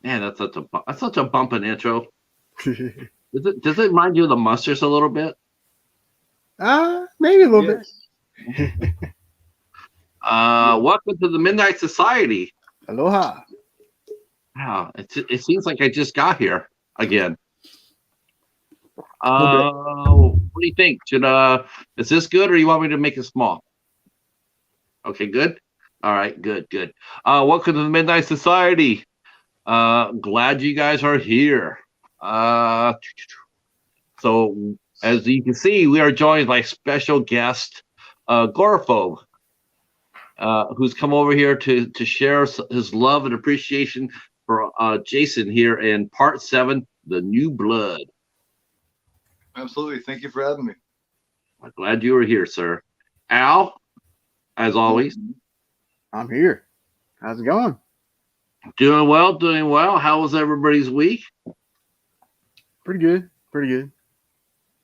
Man, that's such a bumping intro. Does it remind you of the Musters a little bit? Maybe a little bit. Yes. Welcome to the Midnight Society. Aloha. Wow, it seems like I just got here again. Little bit. What do you think? Is this good, or you want me to make it small? Okay, good. All right, good. Welcome to the Midnight Society. Glad you guys are here. So as you can see, we are joined by special guest Gore-Aphobe, who's come over here to share his love and appreciation for Jason here in Part 7, The New Blood. Absolutely. Thank you for having me. I'm glad you were here, sir. Al, as always. I'm here. How's it going? Doing well. How was everybody's week? Pretty good.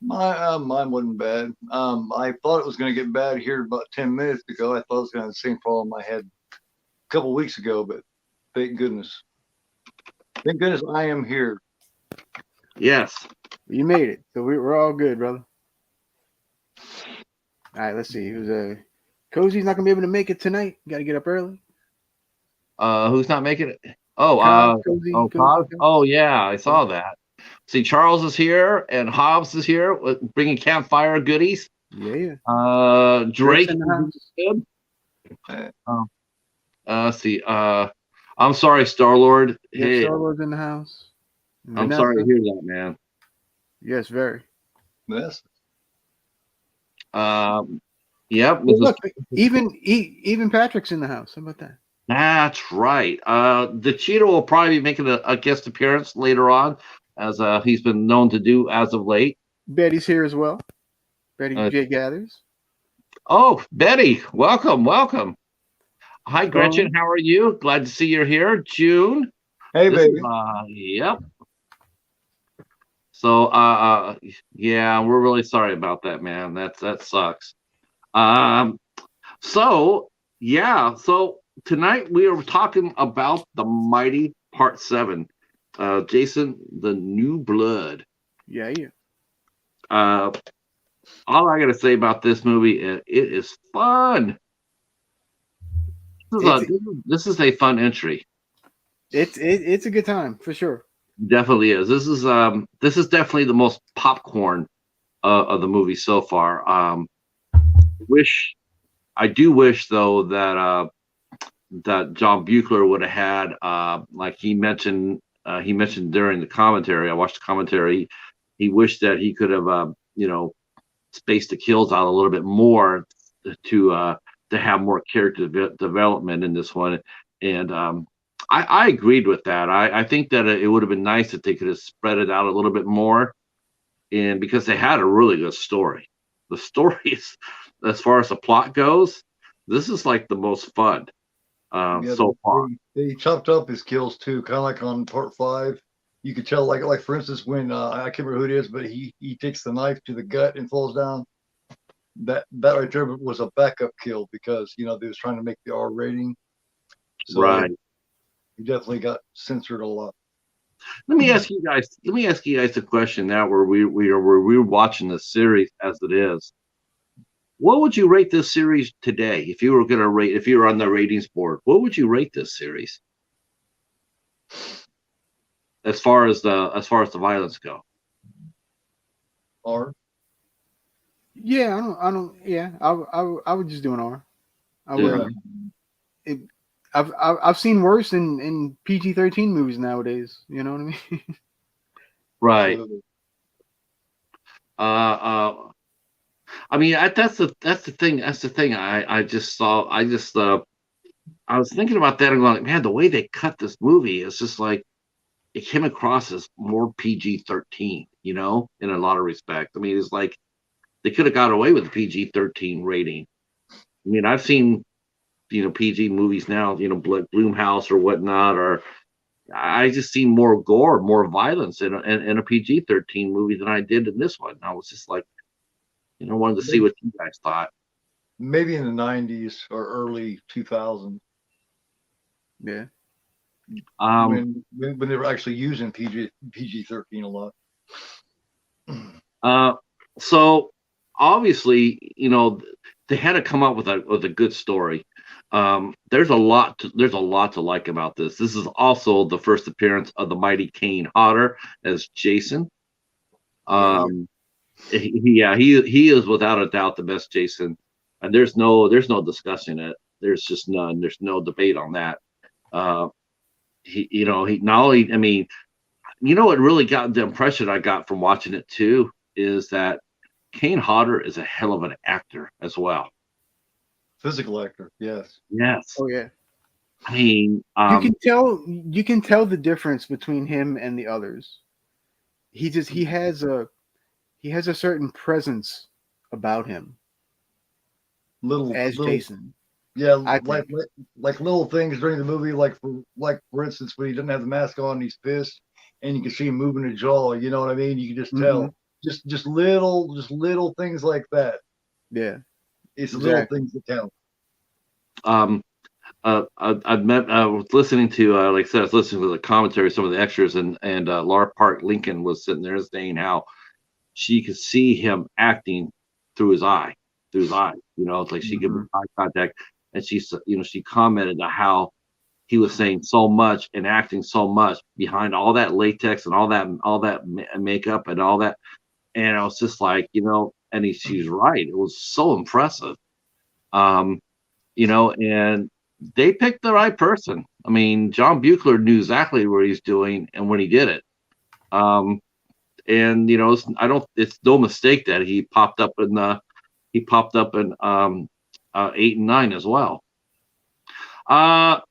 Mine wasn't bad. I thought it was going to get bad here about 10 minutes ago. I thought I was going to have the same problem I had a couple weeks ago, but thank goodness. Thank goodness I am here. Yes. You made it. So we're all good, brother. All right, let's see. Who's Cozy's not gonna be able to make it tonight. You gotta get up early. Who's not making it? Oh, Cozy, Cobb? Oh, yeah, I saw that. See, Charles is here and Hobbs is here bringing campfire goodies. Yeah. Drake in the house. See. I'm sorry, Star-Lord. Yeah, Hey, Star-Lord's in the house. I'm sorry to hear that, man. Yes, very. Yes. Yep. Well, look, even Patrick's in the house. How about that? That's right. The Cheetah will probably be making a guest appearance later on, as he's been known to do as of late. Betty's here as well. Betty J. Gathers. Oh, Betty, welcome. Hi, Gretchen. How are you? Glad to see you're here. June. Hey, baby. Yep. So, yeah, we're really sorry about that, man. That sucks. So tonight we are talking about the Mighty Part 7. Jason, the New Blood. Yeah. All I gotta say about this movie is it is fun. This is a fun entry. It's a good time for sure. Definitely is. This is definitely the most popcorn of the movie so far. I do wish though that John Buechler would have had like he mentioned during the commentary. I watched the commentary. He wished that he could have spaced the kills out a little bit more to have more character development in this one. And I agreed with that. I think that it would have been nice if they could have spread it out a little bit more, and because they had a really good story. The story is, as far as the plot goes, this is like the most fun so far. They chopped up his kills too, kind of like on Part 5. You could tell, like for instance, when I can't remember who it is, but he takes the knife to the gut and falls down. That right there was a backup kill because they was trying to make the R rating. So right. He definitely got censored a lot. Let me ask you guys a question now, where we're watching the series as it is. What would you rate this series today if you were on the ratings board? What would you rate this series as far as the violence go? R. Yeah, I don't. Yeah, I would just do an R. I would. Yeah. I've seen worse in PG-13 movies nowadays. You know what I mean? Right. I mean, that's the thing. That's the thing. I was thinking about that and going, man, the way they cut this movie is just like it came across as more PG-13. In a lot of respects. I mean, it's like they could have got away with a PG-13 rating. I mean, I've seen PG movies now, Bloomhouse or whatnot, or I just seen more gore, more violence in a PG-13 movie than I did in this one. I was just like, wanted to see what you guys thought. Maybe in the 90s or early 2000s. Yeah. when they were actually using PG-13 a lot. So obviously, they had to come up with a good story. There's a lot to like about this. This is also the first appearance of the mighty Kane Hodder as Jason. He is without a doubt the best Jason, and there's no discussing it. There's just none. There's no debate on that. He not only, I mean, what really got the impression I got from watching it too is that Kane Hodder is a hell of an actor as well. Physical actor, yes. Yes. Oh yeah. I mean, you can tell the difference between him and the others. He has a certain presence about him. Jason. Yeah, like little things during the movie, like for instance, when he doesn't have the mask on, he's pissed, and you can see him moving his jaw. You know what I mean? You can just tell. Just little things like that. Yeah, it's little things that count. I was listening to, like I said, I was listening to the commentary, some of the extras, and Laura Park Lincoln was sitting there saying how she could see him acting through his eye. It's like she could make eye contact, and she commented on how he was saying so much and acting so much behind all that latex and all that makeup and all that, and I was just like, and she's right. It was so impressive, and they picked the right person. I mean, John Buechler knew exactly what he's doing and when he did it. And it's no mistake that he popped up in 8 and 9 as well. But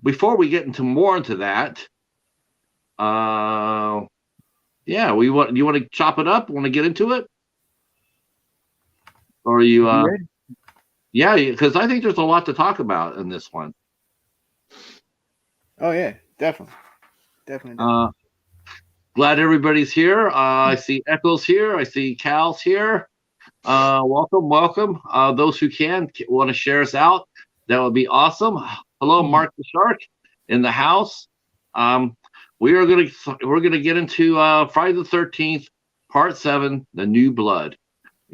before we get more into that, you want to chop it up? Want to get into it? Or are you yeah, because I think there's a lot to talk about in this one. Oh yeah, definitely. Glad everybody's here. I see Echo's here. I see Cal's here. Welcome. Those who want to share us out, that would be awesome. Hello, Mark the Shark in the house. We're gonna get into Friday the 13th, Part 7, The New Blood,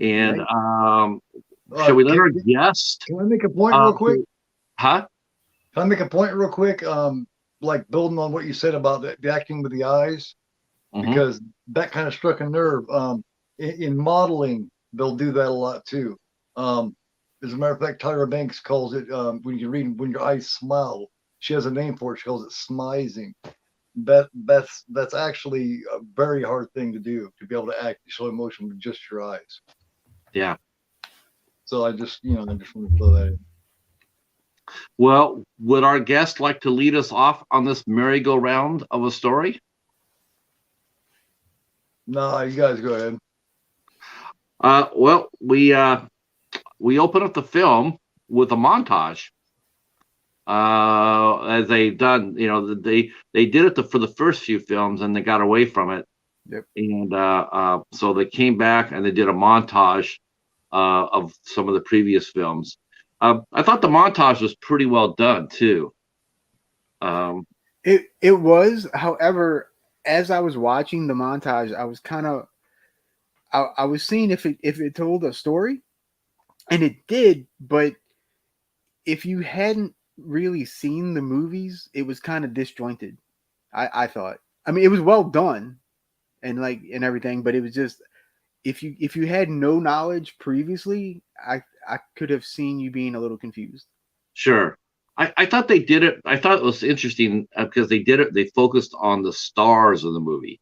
and shall we let our guest? Can I make a point real quick? Huh? Can I make a point real quick? Like building on what you said about the acting with the eyes, because that kind of struck a nerve. In modeling, they'll do that a lot too. As a matter of fact, Tyra Banks calls it when your eyes smile. She has a name for it. She calls it smizing. That's actually a very hard thing to do, to be able to act, show emotion with just your eyes. Yeah. So I just want to throw that in. Well, would our guest like to lead us off on this merry-go-round of a story? No, you guys go ahead. Well, we open up the film with a montage. As they've done, they did it for the first few films, and they got away from it. Yep. And so they came back and they did a montage of some of the previous films. I thought the montage was pretty well done too. It was, however, as I was watching the montage, I was kind of I was seeing if it told a story, and it did, but if you hadn't really seen the movies, it was kind of disjointed. I thought. I mean, it was well done and everything, but it was just, if you had no knowledge previously, I could have seen you being a little confused. Sure. I thought they did it. I thought it was interesting because they did it. They focused on the stars of the movie.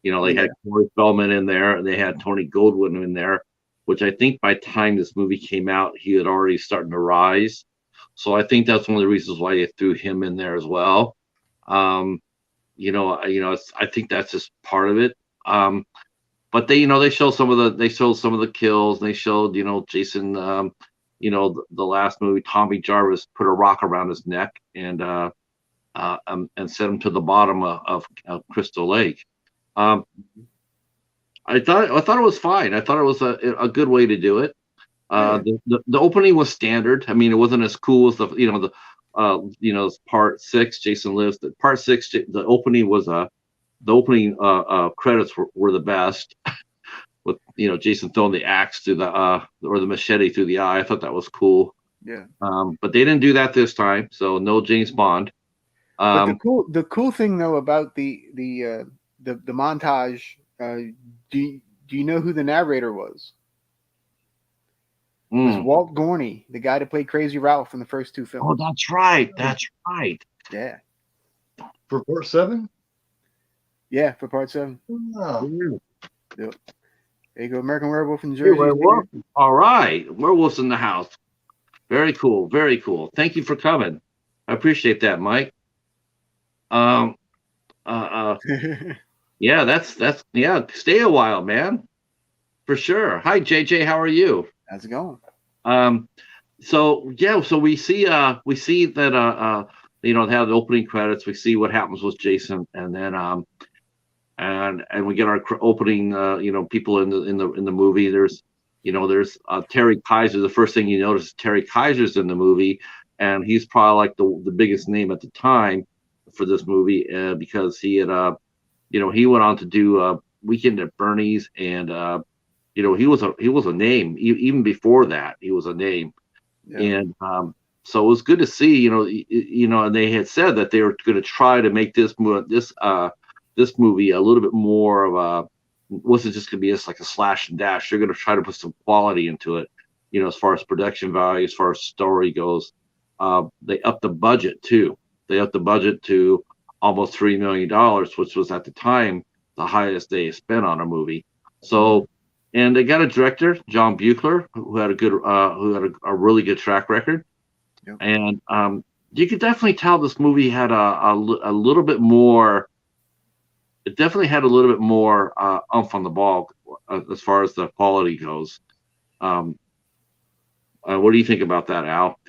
They had Corey Feldman in there, and they had Tony Goldwyn in there, which I think by the time this movie came out, he had already started to rise. So I think that's one of the reasons why they threw him in there as well. I think that's just part of it. But they showed some of the kills. And they showed, Jason, the last movie, Tommy Jarvis put a rock around his neck and sent him to the bottom of Crystal Lake. I thought it was fine. I thought it was a good way to do it. The opening was standard. I mean, it wasn't as cool as part six. Jason Lives. The part six. The opening was the opening credits were the best. With Jason throwing the axe through the or the machete through the eye. I thought that was cool. Yeah. But they didn't do that this time, so no James Bond. But the cool thing though about the montage, do you know who the narrator was? It was Walt Gorney, the guy that played Crazy Ralph in the first two films. Oh, that's right. That's right. Yeah. For part 7? Yeah, for part 7. Oh. Yep. There you go, American Werewolf in Jersey. All right, werewolves in the house. Very cool. Very cool. Thank you for coming. I appreciate that, Mike. Yeah, that's yeah. Stay a while, man. For sure. Hi, JJ. How are you? How's it going? So we see that they have the opening credits. We see what happens with Jason, and then and we get our opening people in the movie. There's Terry Kaiser. The first thing you notice is Terry Kaiser's in the movie, and he's probably like the biggest name at the time for this movie because he had he went on to do Weekend at Bernie's, and he was a name even before that. He was a name. Yeah. And so it was good to see, and they had said that they were going to try to make this movie a little bit more of a, wasn't just going to be just like a slash and dash. They're going to try to put some quality into it, as far as production value, as far as story goes. They upped the budget too. They upped the budget to almost $3 million, which was at the time the highest they spent on a movie. So, and they got a director, John Buechler, who had a really good track record. Yep. And you could definitely tell this movie had a little bit more. It definitely had a little bit more oomph on the ball as far as the quality goes. What do you think about that, Al?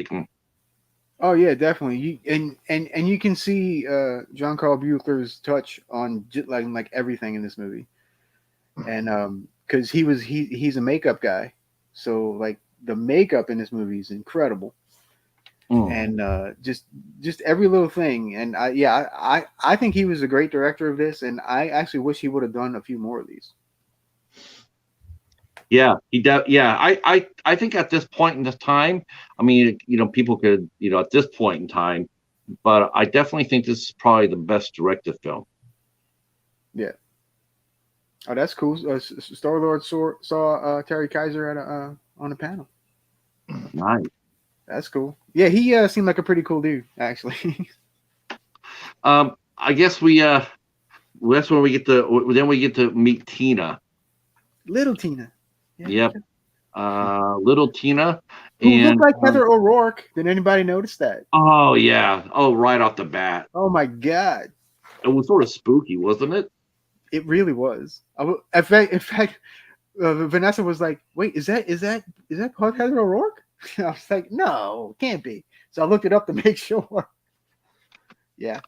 Oh yeah, definitely. And you can see John Carl Buechler's touch on like everything in this movie, and because he's a makeup guy, so like the makeup in this movie is incredible. And just every little thing, and I think he was a great director of this, and I actually wish he would have done a few more of these. Yeah, he does. Yeah, I think at this point in this time, I mean, people could, at this point in time, but I definitely think this is probably the best directed film. Yeah. Oh, that's cool. Star-Lord saw Terry Kaiser on a panel. Nice. That's cool. Yeah, he seemed like a pretty cool dude, actually. I guess that's when we get to meet Tina. Little Tina. Yeah. Yep. Little Tina. Who looked like Heather O'Rourke. Did anybody notice that? Oh yeah. Oh, right off the bat. Oh my God. It was sort of spooky, wasn't it? It really was. In fact, Vanessa was like, "Wait, is that Heather O'Rourke?" I was like, "No, can't be." So I looked it up to make sure. Yeah.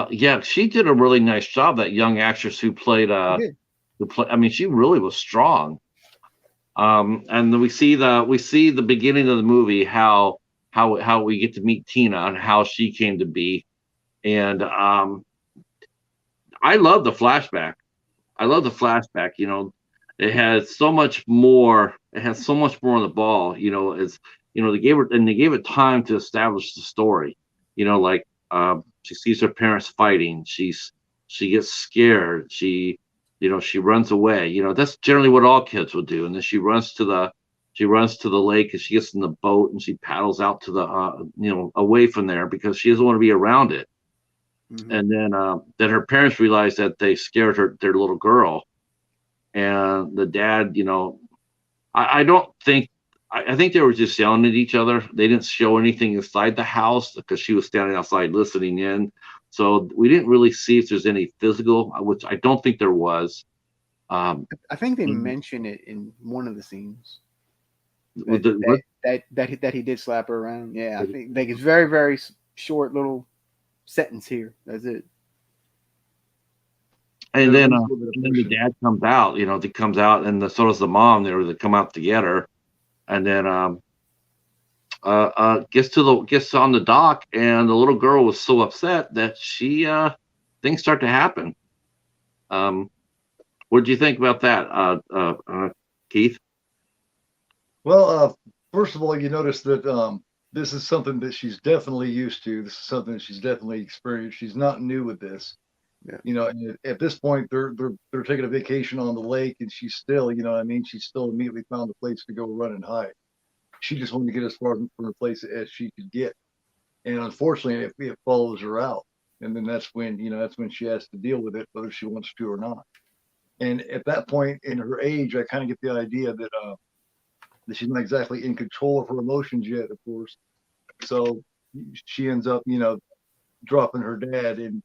Yeah, she did a really nice job. That young actress who played I mean, she really was strong. And then we see the beginning of the movie, how we get to meet Tina and how she came to be. And I love the flashback. It has so much more. It has so much more on the ball. They gave it time to establish the story. Like she sees her parents fighting. She gets scared. She runs away. That's generally what all kids would do. And then she runs to the lake, and she gets in the boat and she paddles out to the away from there because she doesn't want to be around it. Mm-hmm. And then her parents realized that they scared their little girl, and the dad, I think they were just yelling at each other. They didn't show anything inside the house because she was standing outside listening in. So we didn't really see if there's any physical, which I don't think there was. I think they mentioned it in one of the scenes. That he did slap her around. Yeah, I think it's very, very short little sentence here. That's it. And There's then a little bit of and then the pushing. dad comes out. He comes out, and so does the mom. They come out together, and then gets on the dock, and the little girl was so upset that things start to happen. What do you think about that, Keith? Well, first of all, you notice that this is something that she's definitely used to. This is something that she's definitely experienced. She's not new with this. Yeah. And at this point, they're taking a vacation on the lake, and she's still, she's still immediately found a place to go run and hide. She just wanted to get as far from the place as she could get, and unfortunately, it follows her out, and then that's when she has to deal with it, whether she wants to or not. And at that point in her age, I kind of get the idea that she's not exactly in control of her emotions yet, of course. So she ends up, dropping her dad, and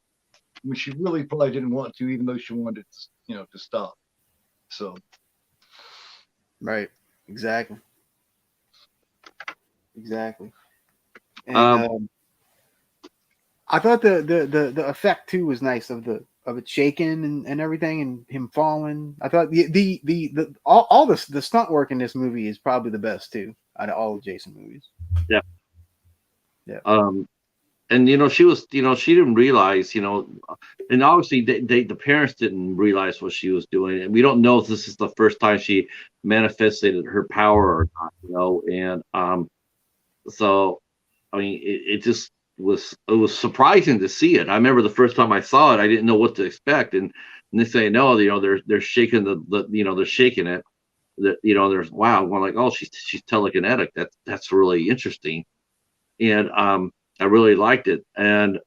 when she really probably didn't want to, even though she wanted, to stop. So. Right. Exactly. And I thought the effect too was nice of it shaking and everything and him falling. I thought all the stunt work in this movie is probably the best too out of all the Jason movies. Yeah. Yeah. And she didn't realize, and obviously the parents didn't realize what she was doing, and we don't know if this is the first time she manifested her power or not, and so I mean it just was surprising to see it. I remember the first time I saw it, I didn't know what to expect, and they say no, they're shaking they're shaking it, there's wow, I'm like, oh, she's telekinetic. That's really interesting, and I really liked it, and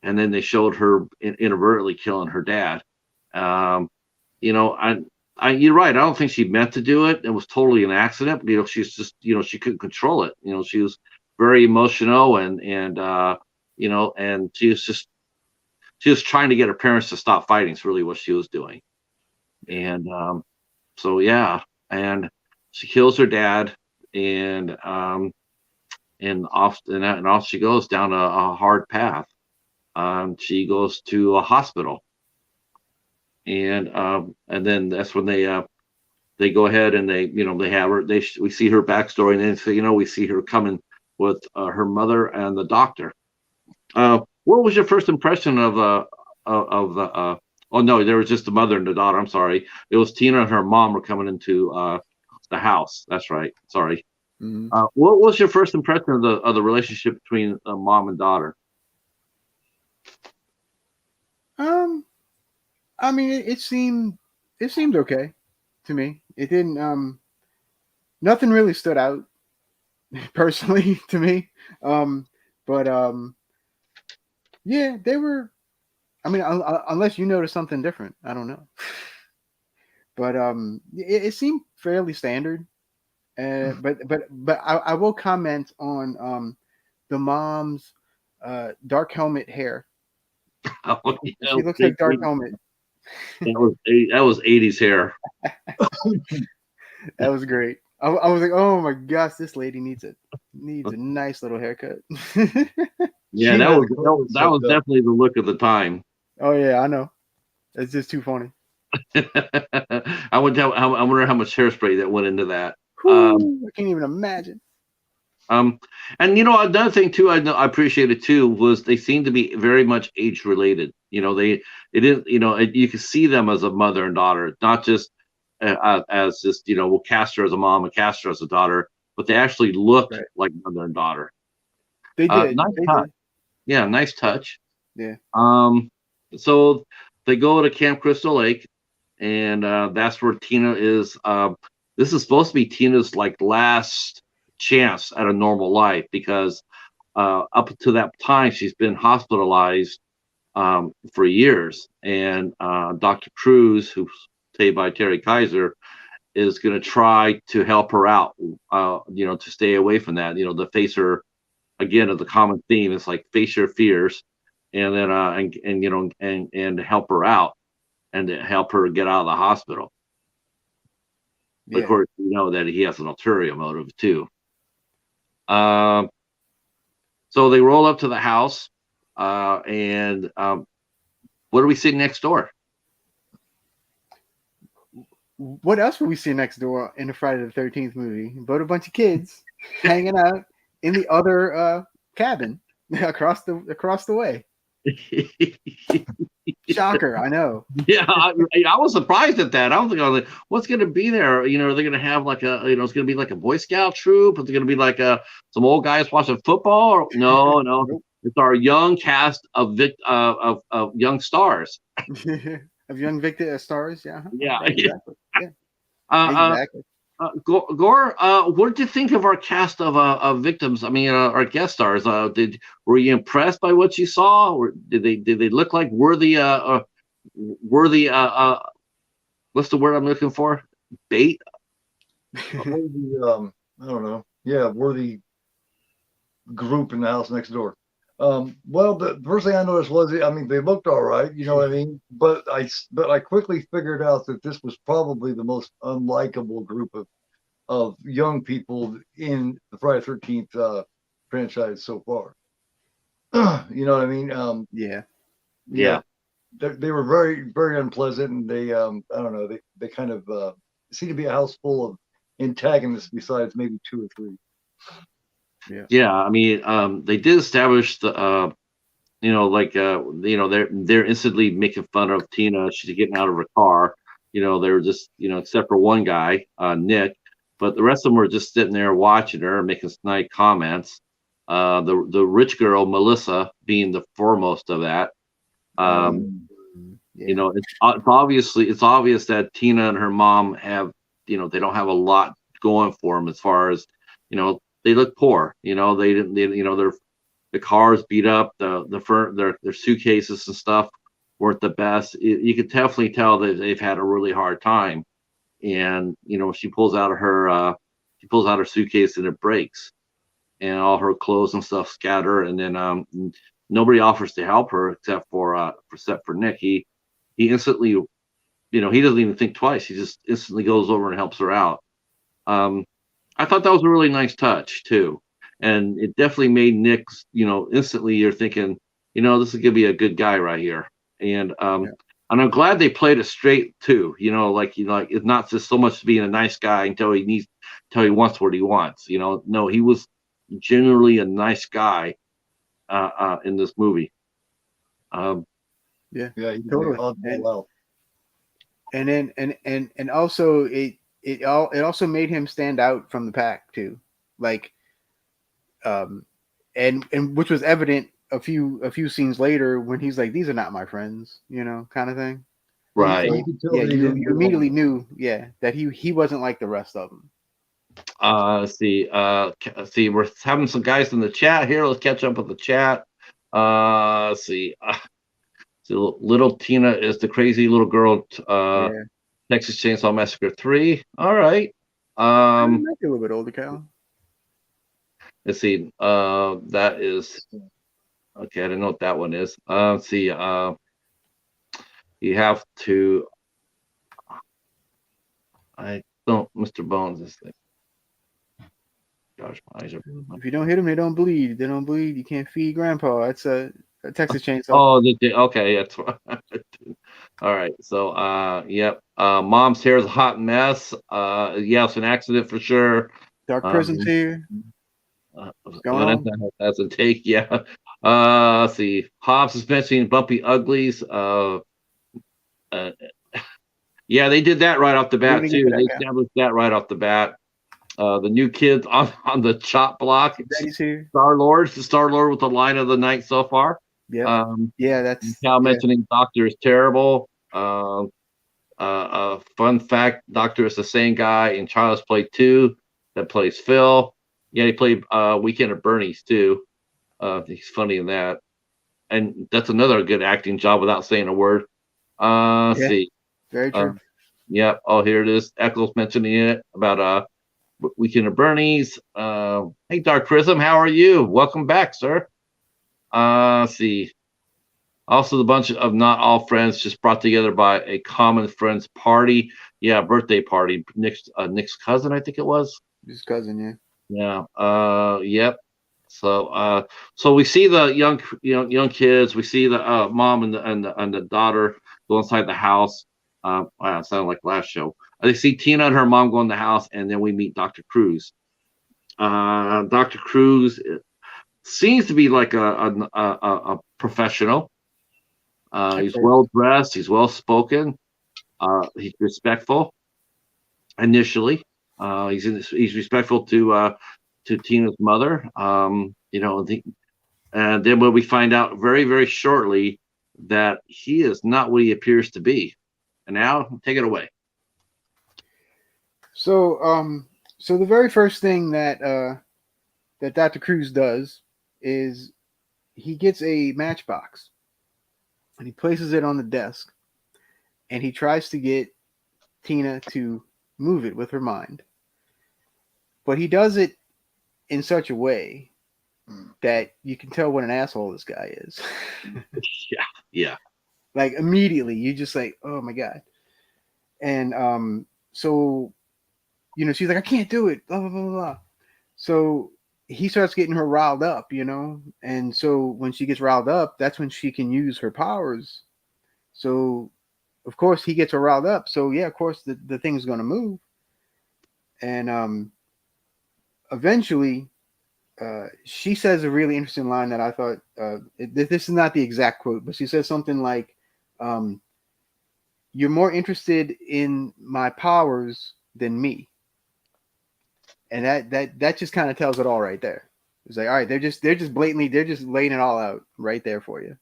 then they showed her inadvertently killing her dad. You're right. I don't think she meant to do it. It was totally an accident. She's just, she couldn't control it. She was very emotional, and she was trying to get her parents to stop fighting. It's really what she was doing, and so yeah, and she kills her dad, and off she goes down a hard path. She goes to a hospital, and then that's when they go ahead and they have her. We see her backstory, and then we see her coming with her mother and the doctor. What was your first impression of the? Oh no, there was just the mother and the daughter. I'm sorry, it was Tina and her mom were coming into the house. That's right. Sorry. Mm-hmm. What was your first impression of the relationship between mom and daughter? I mean, it seemed okay to me. It didn't. Nothing really stood out personally to me. But yeah, they were. I mean, unless you noticed something different, I don't know. But it seemed fairly standard. But I will comment on the mom's dark helmet hair. Oh, She looks like Dark Helmet. That was 80s hair. That was great. I was like, oh my gosh, this lady needs a nice little haircut. Yeah, that was definitely the look of the time. Oh yeah, I know. It's just too funny. I wonder how much hairspray that went into that. I can't even imagine. And another thing too, I appreciated too, was they seemed to be very much age related. It didn't, you could see them as a mother and daughter, not just as just, we'll cast her as a mom and cast her as a daughter, but they actually looked like mother and daughter. They did. Nice touch. Yeah, nice touch. Yeah. So they go to Camp Crystal Lake, and that's where Tina is. This is supposed to be Tina's last chance at a normal life, because up to that time she's been hospitalized for years, and Dr. Cruz, who's played by Terry Kaiser, is going to try to help her out, to stay away from that, to face her again. Of the common theme, it's like face your fears, and then and help her out, and to help her get out of the hospital. Yeah. Of course, that he has an ulterior motive too. So they roll up to the house, and what do we see next door? What else will we see next door in the Friday the 13th movie? But a bunch of kids hanging out in the other cabin across the way. Shocker, I know. Yeah, I was surprised at that. I was like, what's going to be there? You know, are they going to have like it's going to be like a Boy Scout troop? Is it going to be like some old guys watching football? Or, no, Nope. it's our young cast of young stars. Of young Victor stars, yeah. Yeah, exactly. Yeah, exactly. Gore, what did you think of our cast of victims? I mean, our guest stars. Were you impressed by what you saw, or did they look like worthy? What's the word I'm looking for? Bait. Worthy, I don't know. Yeah, worthy group in the house next door. Well, the first thing I noticed was, I mean, they looked all right, you know what I mean? But I quickly figured out that this was probably the most unlikable group of young people in the Friday the 13th franchise so far. You know what I mean? Yeah. They were very, very unpleasant, and they, I don't know, they kind of seem to be a house full of antagonists besides maybe 2 or 3. Yeah. I mean, they did establish the, they're instantly making fun of Tina. She's getting out of her car. You know, they were just, except for one guy, Nick, but the rest of them were just sitting there watching her, making snide comments. The rich girl, Melissa, being the foremost of that. It's obvious that Tina and her mom have, they don't have a lot going for them as far as, they look poor. The cars beat up, their suitcases and stuff weren't the best. You could definitely tell that they've had a really hard time. And she pulls out her suitcase and it breaks, and all her clothes and stuff scatter. And then nobody offers to help her except for Nick. He instantly, he doesn't even think twice. He just instantly goes over and helps her out. I thought that was a really nice touch too. And it definitely made Nick's, instantly you're thinking, this is gonna be a good guy right here. And and I'm glad they played it straight too. It's not just so much being a nice guy until he wants what he wants. No, he was generally a nice guy in this movie. He totally. well. And then and also it also made him stand out from the pack too, like, and which was evident a few scenes later when he's like, these are not my friends, kind of thing. Right. So, you immediately knew, that he wasn't like the rest of them. Let's see, we're having some guys in the chat here. Let's catch up with the chat. Let's see. So little Tina is the crazy little girl. Texas Chainsaw Massacre 3. All right. Might be a little bit older, Cal. Let's see. That is okay. I don't know what that one is. Let's see. You have to. I don't. Mr. Bones is like. Gosh, my eyes are. If you don't hit them, they don't bleed. They don't bleed. You can't feed Grandpa. It's a Texas Chainsaw. Oh, okay. That's right. All right. So, yep. Mom's hair is a hot mess. It's an accident for sure. Dark Prison's here. That's a take. Yeah. Let's see. Hobbs is mentioning Bumpy Uglies. Yeah, they did that right off the bat too. They established that right off the bat. The new kids on the chop block. Star-Lord with the line of the night so far. Yeah. That's Cal mentioning Doctor is terrible. Fun fact: Doctor is the same guy in Child's Play 2 that plays Phil. Yeah, he played Weekend at Bernie's too. He's funny in that, and that's another good acting job without saying a word. Let's see. Very true. Yep. Oh, here it is. Eccles mentioning it about Weekend at Bernie's. Hey, Dark Prism, how are you? Welcome back, sir. Let's see. Also, the bunch of not all friends just brought together by a common friends party. Yeah, birthday party. Nick's cousin, I think it was. His cousin, yeah. Yeah. Yep. So we see the young kids. We see the mom and the daughter go inside the house. Wow, it sounded like last show. They see Tina and her mom go in the house, and then we meet Dr. Cruz. Dr. Cruz seems to be like a professional. He's well dressed. He's well spoken. He's respectful. Initially, he's respectful to Tina's mother. And then when we find out very, very shortly that he is not what he appears to be. And now, take it away. So, so the very first thing that that Dr. Cruz does is he gets a matchbox and he places it on the desk, and he tries to get Tina to move it with her mind, but he does it in such a way that you can tell what an asshole this guy is. Yeah. Like immediately, you just like, oh my god. And so she's like, I can't do it, blah blah blah blah. So he starts getting her riled up, and so when she gets riled up, that's when she can use her powers. So of course he gets her riled up. So yeah, of course the thing's gonna move. And eventually she says a really interesting line that I thought, this is not the exact quote, but she says something like, you're more interested in my powers than me. And that just kind of tells it all right there. It's like, all right, they're just blatantly, they're just laying it all out right there for you.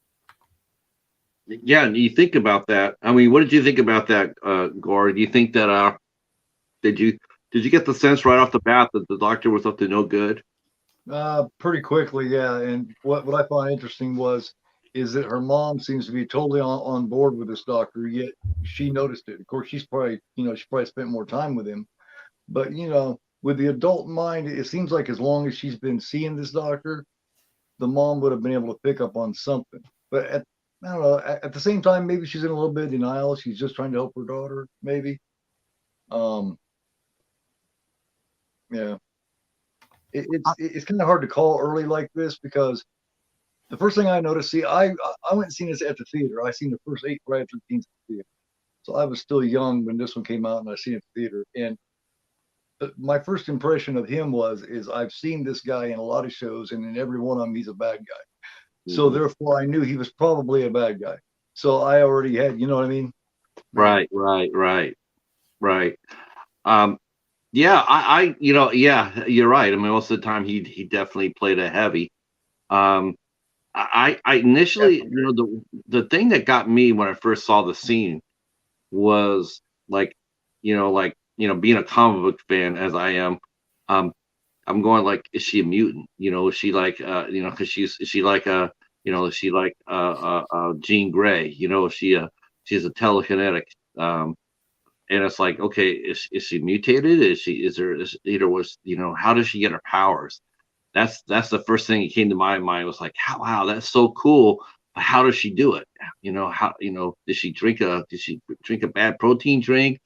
Yeah, and you think about that. I mean, what did you think about that, Gore? Do you think that did you get the sense right off the bat that the doctor was up to no good? Pretty quickly, yeah. And what I find interesting is that her mom seems to be totally on board with this doctor, yet she noticed it. Of course, she's probably spent more time with him. But with the adult mind, it seems like as long as she's been seeing this doctor, the mom would have been able to pick up on something. But I don't know. At the same time, maybe she's in a little bit of denial. She's just trying to help her daughter, maybe. Yeah. It's kind of hard to call early like this, because the first thing I noticed, I went and seen this at the theater. I seen the first 8 Friday the 13th at the theater. So I was still young when this one came out, and I seen it at the theater. And my first impression of him is I've seen this guy in a lot of shows, and in every one of them he's a bad guy. So therefore I knew he was probably a bad guy. So I already had, you know what I mean? Right. Yeah, yeah, you're right. I mean, most of the time he definitely played a heavy. I initially, the thing that got me when I first saw the scene was like being a comic book fan as I am, I'm going like, is she a mutant? Is she like because is she like Jean Grey? She's a telekinetic. And it's like, okay, is she mutated? How does she get her powers? That's the first thing that came to my mind, was like, wow, that's so cool. But how does she do it? Does she drink a bad protein drink?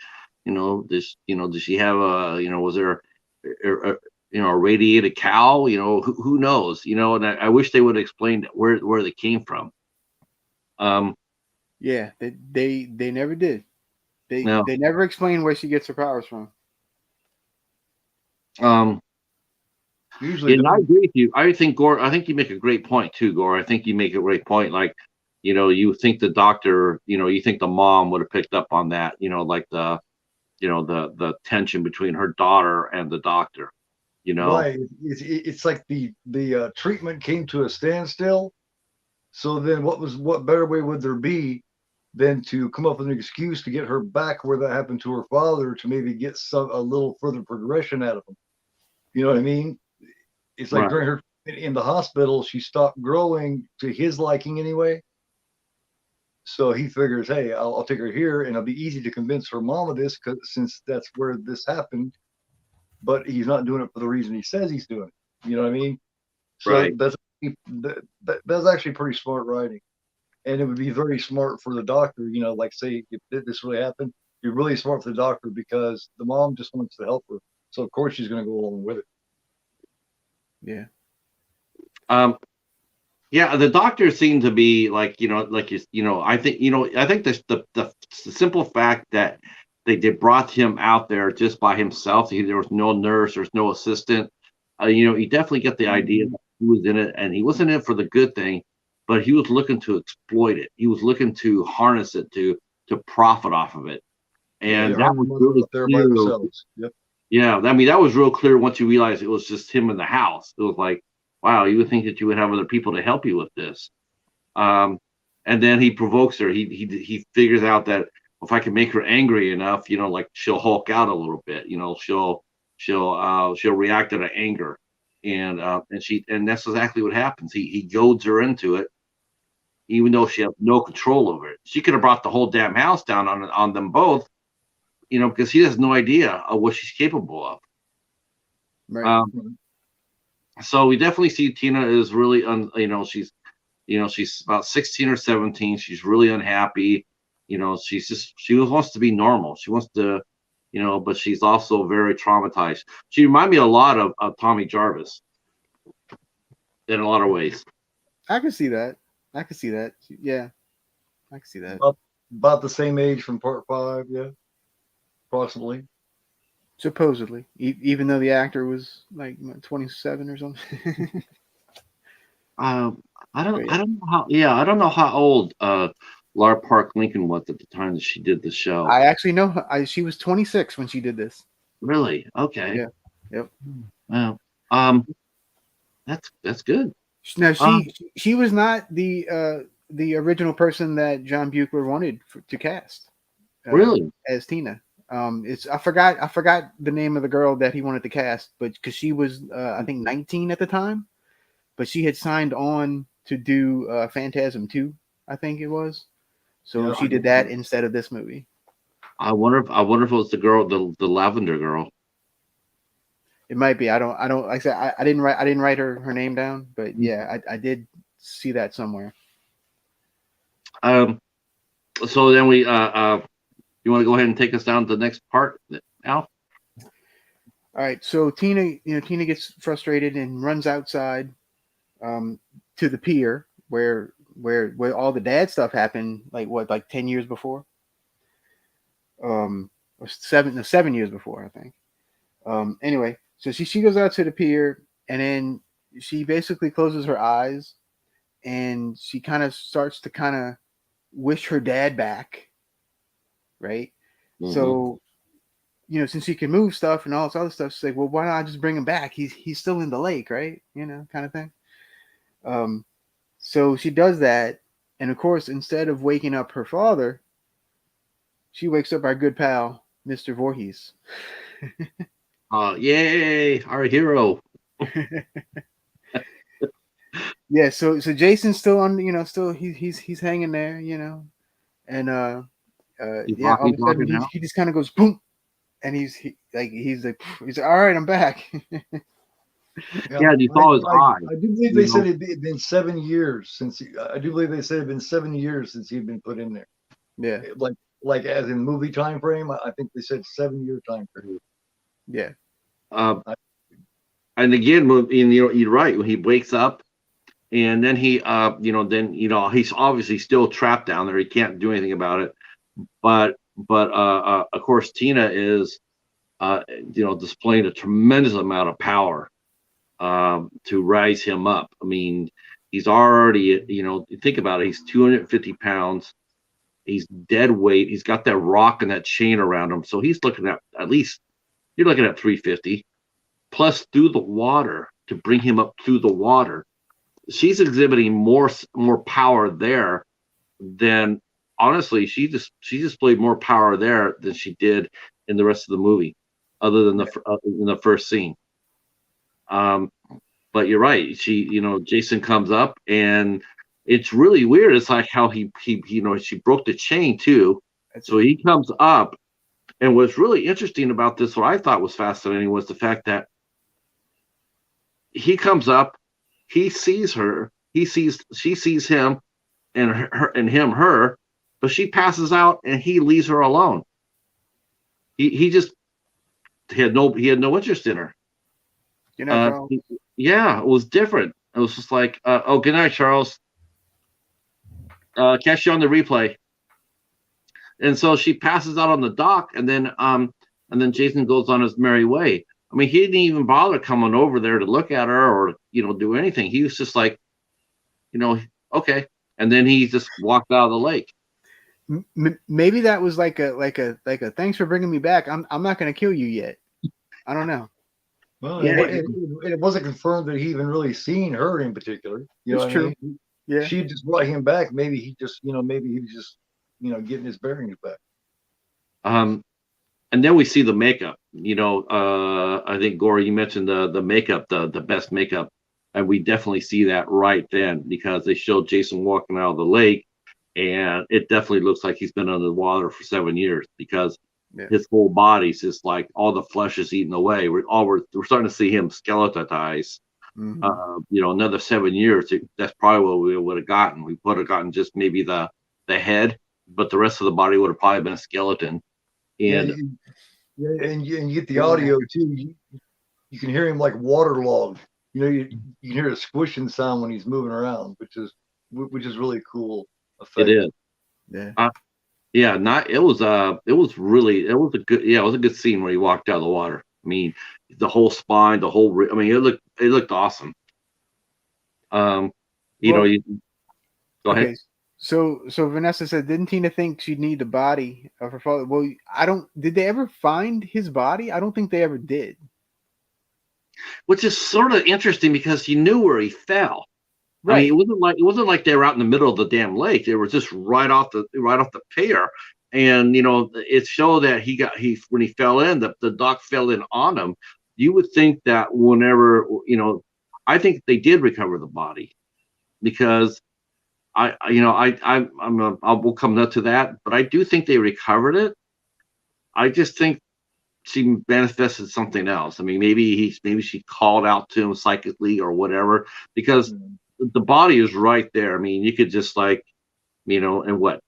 Does she have was there a radiated cow? Who knows? And I wish they would have explained where they came from. Yeah, they never did. They No. They never explain where she gets her powers from. Usually, and I agree with you. I think Gore. I think you make a great point too, Gore. I think you make a great point. Like, you think the doctor, you think the mom would have picked up on that. Like the tension between her daughter and the doctor. Right. It's like the treatment came to a standstill. So then, what better way would there be than to come up with an excuse to get her back where that happened to her father, to maybe get a little further progression out of him? You know what I mean? It's like during her in the hospital, she stopped growing to his liking anyway. So he figures, hey, I'll take her here, and it'll be easy to convince her mom of this, since that's where this happened. But he's not doing it for the reason he says he's doing it. You know what I mean? So Right. That's actually pretty smart writing. And it would be very smart for the doctor, like, say, if this really happened, it'd be really smart for the doctor, because the mom just wants to help her. So of course she's going to go along with it. Yeah. Yeah, the doctor seemed to be like, I think, the simple fact that they brought him out there just by himself. There was no nurse, there's no assistant. You definitely get the idea that he was in it, and he wasn't in it for the good thing, but he was looking to exploit it. He was looking to harness it to profit off of it, and that was really there by clear. themselves. Yep. Yeah, I mean that was real clear once you realize it was just him in the house. It was like, wow, you would think that you would have other people to help you with this. And then he provokes her. He figures out that if I can make her angry enough, like she'll hulk out a little bit. She'll react out of anger, and that's exactly what happens. He goads her into it, even though she has no control over it. She could have brought the whole damn house down on them both, because he has no idea of what she's capable of. Right. So we definitely see Tina is really she's about 16 or 17. She's really unhappy. She wants to be normal. She wants to, but she's also very traumatized. She reminds me a lot of Tommy Jarvis in a lot of ways. I can see that. Yeah, I can see that. About the same age from part 5, yeah, approximately. Supposedly, even though the actor was like 27 or something. I don't know how old Laura Park Lincoln was at the time that she did the show. I actually know she was 26 when she did this. Really? Okay. Yeah. Yep. Well, that's good. Now she was not the original person that John Buechler wanted to cast. Really? As Tina. I forgot the name of the girl that he wanted to cast, but because she was I think 19 at the time, but she had signed on to do Phantasm 2, I think it was. So she did that instead of this movie. I wonder if it was the girl, the lavender girl. It might be. I don't. Like I said, I didn't write her name down, but yeah, I did see that somewhere. So then we you want to go ahead and take us down to the next part, Al? All right. So Tina gets frustrated and runs outside to the pier where all the dad stuff happened, like 10 years before, or 7 years before, I think. Anyway, so she goes out to the pier, and then she basically closes her eyes, and she kind of starts to kind of wish her dad back, right? Mm-hmm. So since she can move stuff and all this other stuff, she's like, well, why not just bring him back? He's still in the lake, right? Kind of thing. So she does that, and of course, instead of waking up her father, she wakes up our good pal, Mr. Voorhees. Yay, our hero. Yeah, so Jason's still on, still he's hanging there, and all of a sudden he just kind of goes boom, and he's like, all right, I'm back. Yeah, you saw his eyes. I do believe they said it had been 7 years since. I do believe they said it had been 7 years since he'd been put in there. Yeah, like as in movie time frame. I think they said 7-year time frame. Yeah. And again, you're right. When he wakes up, and then he's obviously still trapped down there. He can't do anything about it. But of course, Tina is, displaying a tremendous amount of power to rise him up. I mean, he's already, think about it. He's 250 pounds. He's dead weight. He's got that rock and that chain around him. So he's looking at least, you're looking at 350 plus through the water to bring him up through the water. She's exhibiting more power there than, honestly, she displayed more power there than she did in the rest of the movie, other than in the first scene. But you're right. Jason comes up, and it's really weird. It's like how she broke the chain too. So he comes up, and what's really interesting about this, what I thought was fascinating, was the fact that he comes up, he sees her, she sees him, and her, but she passes out, and he leaves her alone. He had no interest in her. Yeah, it was different. it was just like, oh, good night, Charles. Catch you on the replay. And so she passes out on the dock, and then Jason goes on his merry way. I mean, he didn't even bother coming over there to look at her or, do anything. He was just like, okay. And then he just walked out of the lake. Maybe that was like a thanks for bringing me back. I'm not going to kill you yet. I don't know. Well, yeah, it wasn't confirmed that he even really seen her in particular. It's true. I mean? Yeah. She just brought him back. Maybe he just, maybe he was just, getting his bearings back. And then we see the makeup. I think Gore, you mentioned the makeup, the best makeup, and we definitely see that right then because they showed Jason walking out of the lake, and it definitely looks like he's been under the water for 7 years because his whole body's just like all the flesh is eaten away. We're starting to see him skeletonize. Mm-hmm. Another 7 years, that's probably what we would have gotten. We would have gotten just maybe the head, but the rest of the body would have probably been a skeleton. And and you get the audio too. You can hear him like waterlogged. You can hear a squishing sound when he's moving around, which is really cool effect. It is. Yeah. It was a good scene where he walked out of the water. I mean, the whole spine, it looked awesome. Go ahead. So Vanessa said, didn't Tina think she'd need the body of her father? Well, did they ever find his body? I don't think they ever did. Which is sort of interesting because he knew where he fell. Right. I mean, it wasn't like they were out in the middle of the damn lake. They were just right off the pier. And it showed that when he fell in, the dock fell in on him. You would think that whenever I think they did recover the body because we'll come up to that, but I do think they recovered it. I just think she manifested something else. I mean, maybe she called out to him psychically or whatever because the body is right there. I mean, you could just in what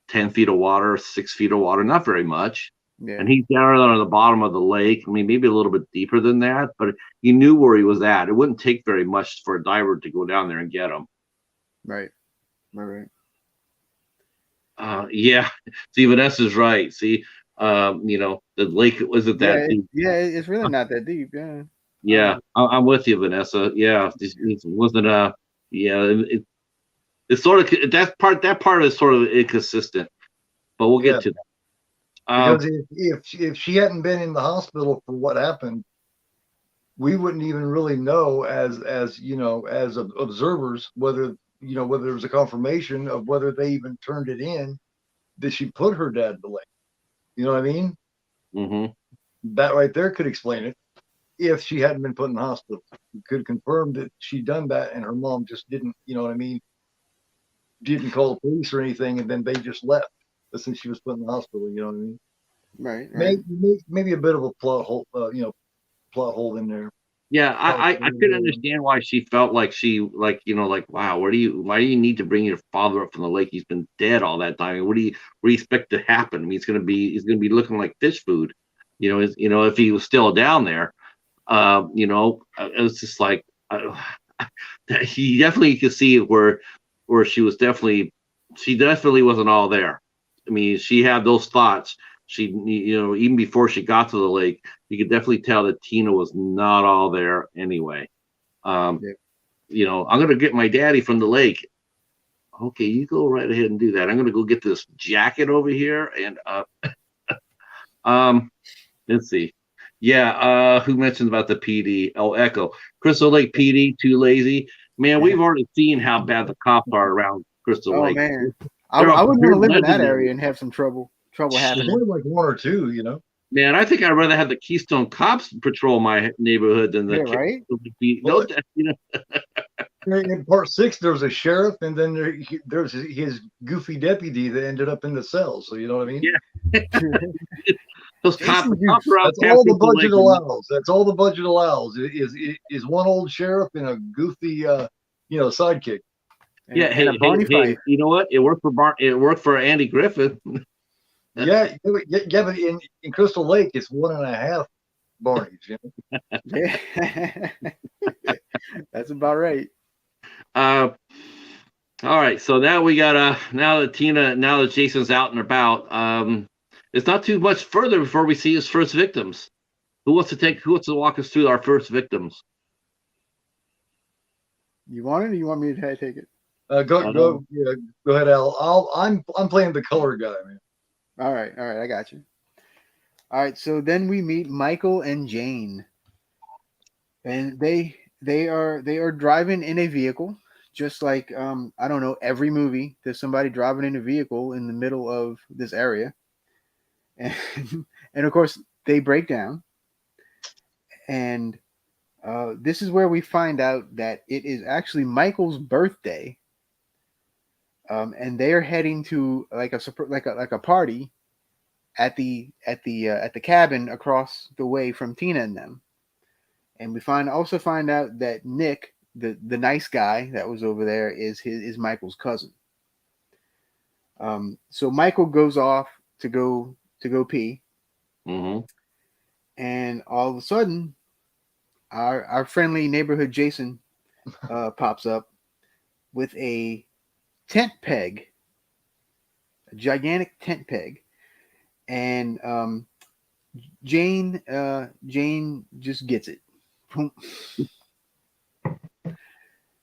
10 feet of water, 6 feet of water, not very much. Yeah. And he's down on the bottom of the lake. I mean, maybe a little bit deeper than that, but he knew where he was at. It wouldn't take very much for a diver to go down there and get him. Right. Yeah. See, Vanessa's right. See, the lake wasn't that deep. Yeah, it's really not that deep. Yeah. Yeah, I'm with you, Vanessa. Yeah, it wasn't it's sort of that part is sort of inconsistent, but we'll get to that. Because if she hadn't been in the hospital for what happened, we wouldn't even really know as observers whether there was a confirmation of whether they even turned it in that she put her dad in the lake. You know what I mean? Mm-hmm. That right there could explain it. If she hadn't been put in the hospital, you could confirm that she'd done that and her mom just didn't, didn't call the police or anything, and then they just left since she was put in the hospital. You know what I mean? Right. Maybe a bit of a plot hole, plot hole in there. Yeah, I could understand why she felt like wow, why do you need to bring your father up from the lake? He's been dead all that time. What do you expect to happen? I mean, he's gonna be looking like fish food, if he was still down there. It was just like he definitely could see where she definitely wasn't all there. I mean, she had those thoughts. She, even before she got to the lake, you could definitely tell that Tina was not all there anyway. I'm going to get my daddy from the lake. Okay, you go right ahead and do that. I'm going to go get this jacket over here. And let's see. Yeah, who mentioned about the PD? Oh, Echo. Crystal Lake PD, too lazy. Man, we've already seen how bad the cops are around Crystal Lake. Man. I wouldn't want to live in that area and have some trouble happening. Only like one or two, Man, I think I'd rather have the Keystone Cops patrol my neighborhood than the right? Well, in part 6, there was a sheriff, and then there's his goofy deputy that ended up in the cell. So you know what I mean? Yeah. Those cops are That's all the budget allows. That's all the budget allows. Is one old sheriff and a goofy, sidekick. Yeah, hey, you know what? It worked for Andy Griffith. Yeah, but in Crystal Lake, it's 1.5 Barney's. You know? Yeah. That's about right. All right, so now we got now that Jason's out and about, it's not too much further before we see his first victims. Who wants to walk us through our first victims? You want it, or you want me to take it? Go ahead, Al. I'm playing the color guy, man. All right, I got you. All right, so then we meet Michael and Jane, and they are driving in a vehicle, just like I don't know, every movie there's somebody driving in a vehicle in the middle of this area, and and of course they break down, and this is where we find out that it is actually Michael's birthday, and they are heading to like a party at the cabin across the way from Tina and them. And we also find out that Nick, the nice guy that was over there, is Michael's cousin. So Michael goes off to go pee, Mm-hmm. and all of a sudden, our friendly neighborhood Jason pops up with a tent peg, a gigantic tent peg, and Jane just gets it.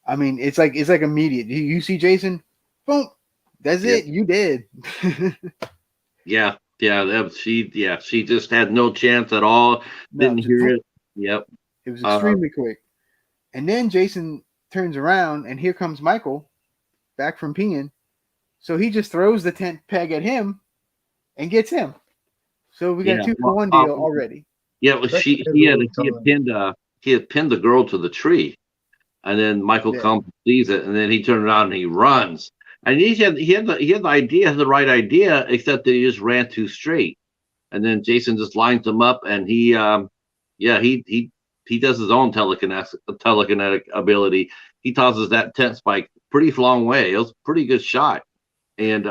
I mean, it's like immediate. You see Jason, boom, that's it. You did. Yeah. She just had no chance at all. Didn't hear it. Yep. It was extremely quick. And then Jason turns around, and here comes Michael back from peeing. So he just throws the tent peg at him and gets him. So we got 2-for-1 deal already. Yeah, well, he had pinned the girl to the tree, and then Michael comes, sees it, and then he turns around and he runs. And he had the right idea, except that he just ran too straight. And then Jason just lines him up, and he does his own telekinetic ability. He tosses that tent spike pretty long way. It was a pretty good shot. And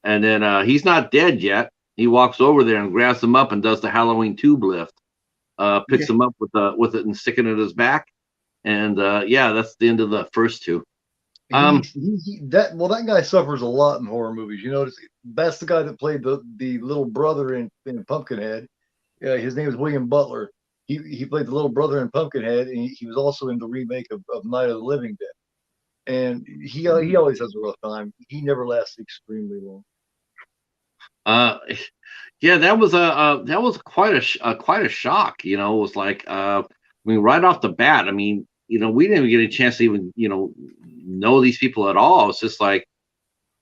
then he's not dead yet. He walks over there and grabs him up and does the Halloween tube lift. Picks him up with it and sticking it in his back. And that's the end of the first two. That guy suffers a lot in horror movies. You notice that's the guy that played the little brother in Pumpkinhead. His name is William Butler. He played the little brother in Pumpkinhead, and he was also in the remake of Night of the Living Dead. And he always has a rough time. He never lasts extremely long. That was quite a shock. You know, it was like right off the bat. I mean, we didn't even get a chance to even know these people at all. It's just like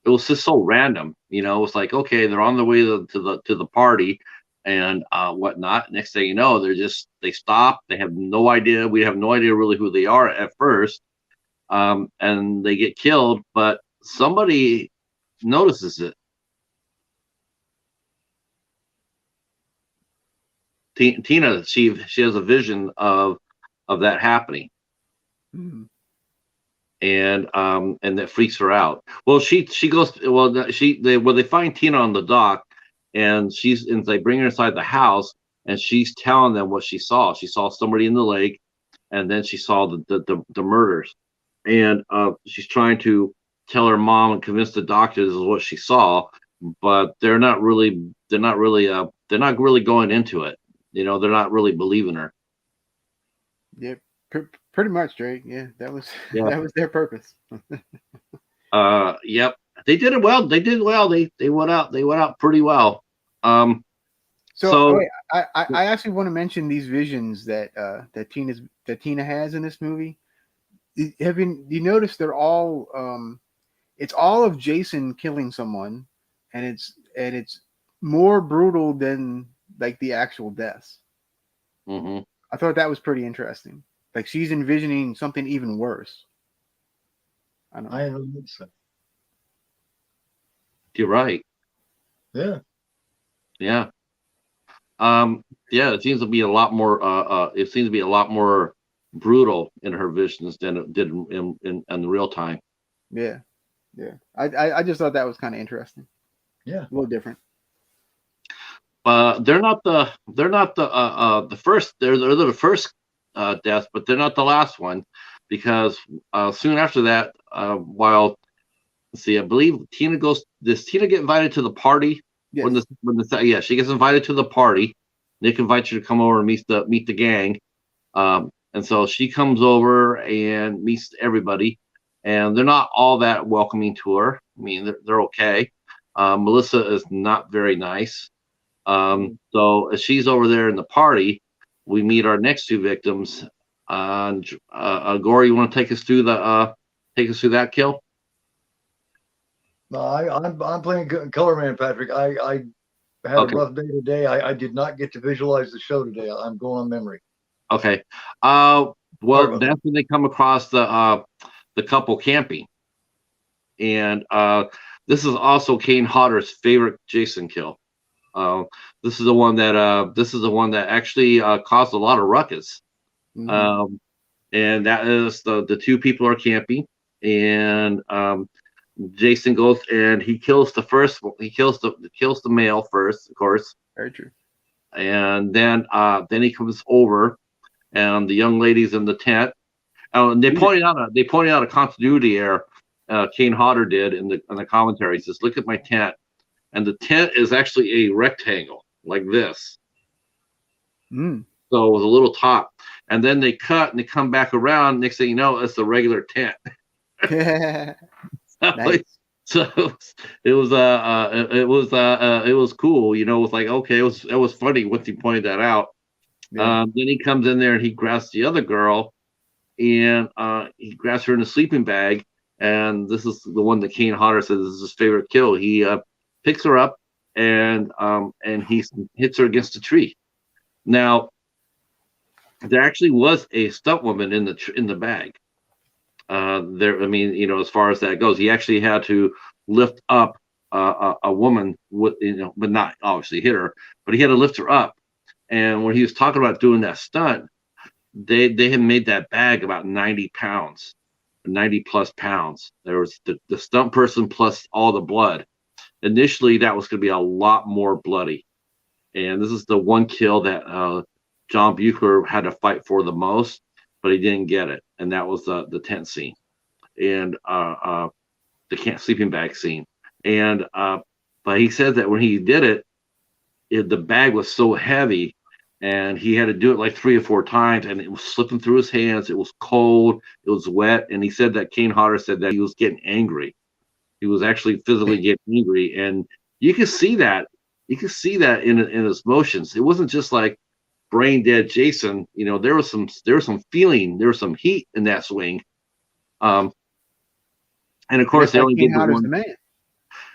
it was just so random. It was like, okay, they're on the way to the party and whatnot. Next thing you know, they stop. They have no idea. We have no idea really who they are at first, and they get killed. But somebody notices it. Tina, she has a vision of that happening, and that freaks her out. Well, she goes. Well, they find Tina on the dock, and they bring her inside the house, and she's telling them what she saw. She saw somebody in the lake, and then she saw the murders, and she's trying to tell her mom and convince the doctors of what she saw, but they're not really going into it. They're not really believing her. Yeah, pretty much, Drake. Yeah, that was their purpose. Yep, they did it well. They did well. They went out pretty well. So I actually want to mention these visions that Tina has in this movie. You noticed they're all it's all of Jason killing someone, and it's more brutal than like the actual deaths. Mm-hmm. I thought that was pretty interesting. Like she's envisioning something even worse. I don't know. I don't think so. You're right. Yeah. Yeah. It seems to be a lot more brutal in her visions than it did in the real time. Yeah. I just thought that was kind of interesting. Yeah. A little different. They're not the first. They're the first death, but they're not the last one, because soon after that, while let's see, I believe Tina goes. Does Tina get invited to the party? Yes. Yeah, she gets invited to the party. Nick invites her to come over and meet the gang, and so she comes over and meets everybody, and they're not all that welcoming to her. I mean, they're okay. Melissa is not very nice. So as she's over there in the party, we meet our next two victims. Gore, you want to take us through that kill? No, I'm playing Color Man, Patrick. I had a rough day today. I did not get to visualize the show today. I'm going on memory. Okay. Well, that's when they come across the couple camping, and this is also Kane Hodder's favorite Jason kill. This is the one that actually caused a lot of ruckus. And that is the two people are camping, and Jason goes and he kills the male first, of course. Very true. And then he comes over, and the young lady's in the tent. And they pointed out a continuity error. Kane Hodder did in the commentary. He says, "Look at my tent," and the tent is actually a rectangle like this. So with a little top, and then they cut and they come back around. Next thing you know, it's a regular tent. Nice. So it was cool, you know. It was like, okay, it was funny once he pointed that out. Yeah. Then he comes in there and he grabs the other girl, and he grabs her in a sleeping bag. And this is the one that Kane Hodder says is his favorite kill. He picks her up and he hits her against a tree. Now, there actually was a stunt woman in the bag. I mean, you know, as far as that goes, he actually had to lift up a woman with, you know, but not obviously hit her, but he had to lift her up. And when he was talking about doing that stunt, they had made that bag about 90 pounds, 90 plus pounds. There was the stunt person plus all the blood. Initially, that was going to be a lot more bloody. And this is the one kill that John Buechler had to fight for the most, but he didn't get it. And that was the tent scene and the sleeping bag scene. And but he said that when he did it, the bag was so heavy, and he had to do it like 3 or 4 times, and it was slipping through his hands. It was cold, it was wet, and he said that Kane Hodder said that he was getting angry. He was actually physically getting angry, and you can see that. You can see that in his motions. It wasn't just like brain dead Jason. You know, there was some feeling, there was some heat in that swing. And of course, they only did the one. Man.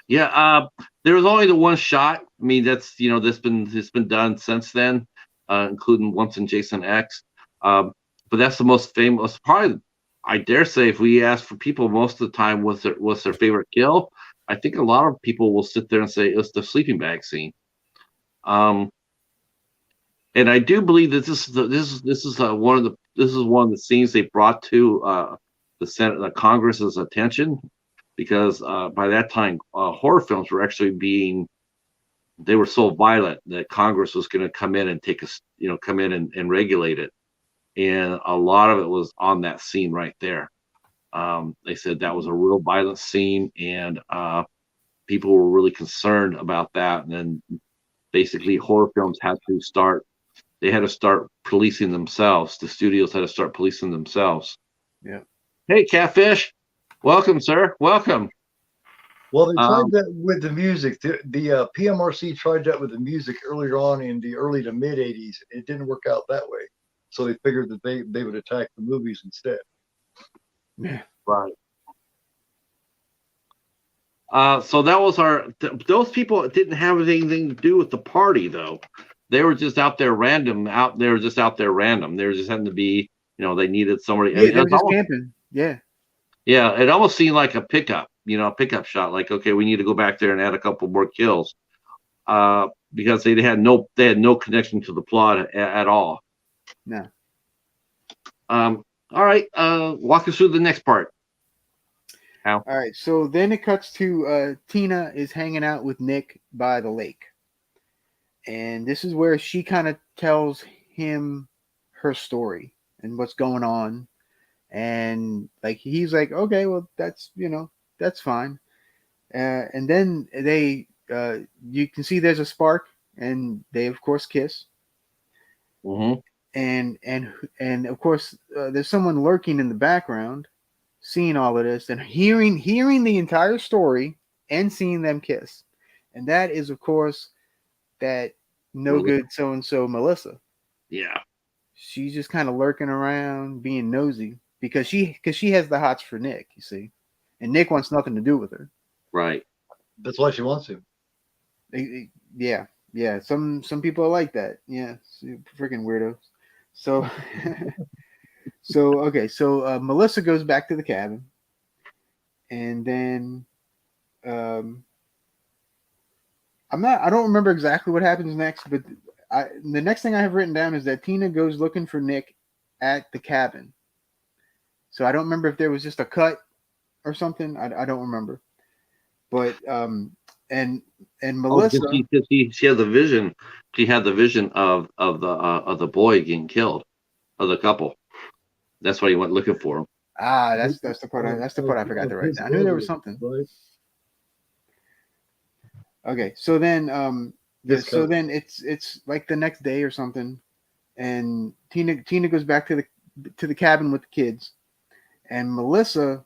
Yeah, there was only the one shot. I mean, that's that's been done since then, including once in Jason X. But that's the most famous. Probably, I dare say, if we ask for people, most of the time, what's their favorite kill? I think a lot of people will sit there and say it's the sleeping bag scene. And I do believe that this is one of the scenes they brought to the Congress's attention, because by that time horror films were actually they were so violent that Congress was going to come in and come in and regulate it, and a lot of it was on that scene right there. They said that was a real violent scene, and people were really concerned about that. And then basically horror films had to start policing themselves. The studios had to start policing themselves. Yeah. Hey, Catfish. Welcome, sir. Welcome. Well, they tried that with the music. The PMRC tried that with the music earlier on in the early to mid 80s. It didn't work out that way. So they figured that they would attack the movies instead. Yeah. Right. So that was those people didn't have anything to do with the party, though. They were just out there random. They were just having to be, they needed somebody. Yeah, they were just camping. Yeah. Yeah, it almost seemed like a pickup shot. Like, okay, we need to go back there and add a couple more kills, because they had no connection to the plot at all. No. All right, walk us through the next part. Al. All right, so then it cuts to Tina is hanging out with Nick by the lake, And this is where she kind of tells him her story and what's going on. And like he's like, okay, well that's fine. And then you can see there's a spark, and they of course kiss. Mm-hmm. And of course there's someone lurking in the background, seeing all of this and hearing the entire story and seeing them kiss. And that is of course that no good so and so Melissa. Yeah. She's just kind of lurking around, being nosy because she has the hots for Nick, you see, and Nick wants nothing to do with her. Right. That's why she wants to. Yeah. Some people are like that. Yeah, freaking weirdos. So, so Melissa goes back to the cabin, and then I don't remember exactly what happens next, but the next thing I have written down is that Tina goes looking for Nick at the cabin. So I don't remember if there was just a cut or something. I don't remember. But and Melissa, she had the vision. She had the vision of the boy getting killed, of the couple. That's why he went looking for him. That's the part I forgot to write down. I knew there was something. Okay, so then then it's like the next day or something, and Tina goes back to the cabin with the kids, and Melissa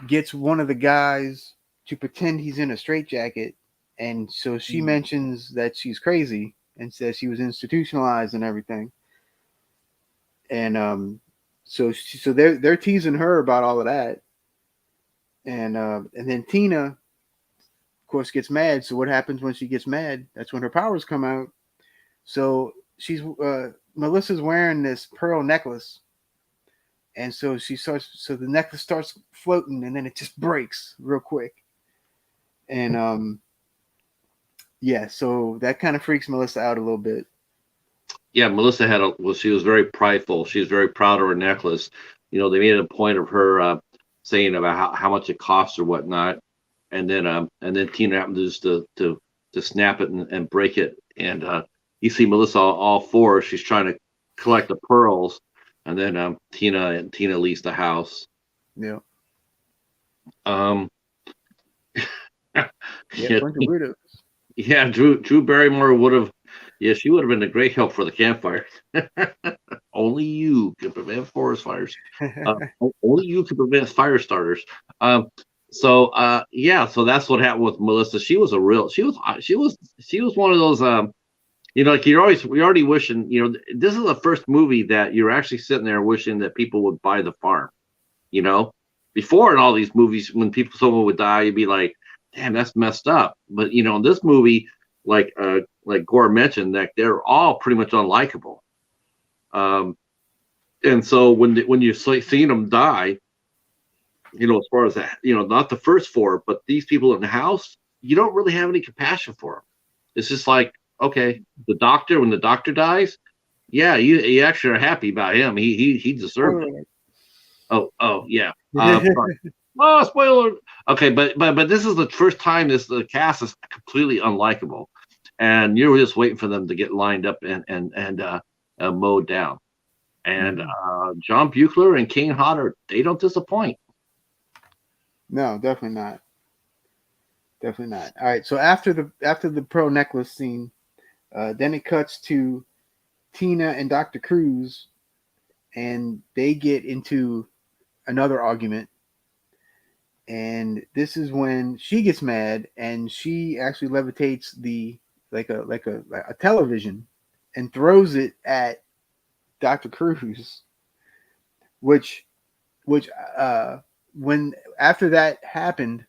gets one of the guys to pretend he's in a straitjacket, and so she mentions that she's crazy and says she was institutionalized and everything, and so they're teasing her about all of that, and then Tina, of course, gets mad. So what happens when she gets mad? That's when her powers come out. So Melissa's wearing this pearl necklace, and so the necklace starts floating, and then it just breaks real quick. And so that kind of freaks Melissa out a little bit. Yeah, Melissa she was very prideful. She was very proud of her necklace. They made a point of her saying about how much it costs or whatnot, and then Tina happened just to snap it and break it, and you see Melissa all four. She's trying to collect the pearls, and then Tina leaves the house. Yeah. Yeah, bunch of weirdos. Yeah, Drew Barrymore would have. Yeah, she would have been a great help for the campfire. Only you can prevent forest fires. Only you can prevent fire starters. So that's what happened with Melissa. She was one of those. Like you're already wishing. This is the first movie that you're actually sitting there wishing that people would buy the farm. Before in all these movies, when someone would die, you'd be like, damn, that's messed up. But in this movie, like Gore mentioned, that they're all pretty much unlikable. And so when you seeing them die, as far as that, not the first four, but these people in the house, you don't really have any compassion for them. It's just like, okay, when the doctor dies, yeah, you actually are happy about him. He deserved it. Oh yeah. Oh, spoiler. Okay, but this is the first time the cast is completely unlikable, and you're just waiting for them to get lined up and mowed down. And John Buechler and Kane Hodder, they don't disappoint. No, definitely not. Definitely not. All right, so after the pearl necklace scene, then it cuts to Tina and Dr. Cruz, and they get into another argument. And this is when she gets mad, and she actually levitates a television and throws it at Dr. Cruz, which when after that happened,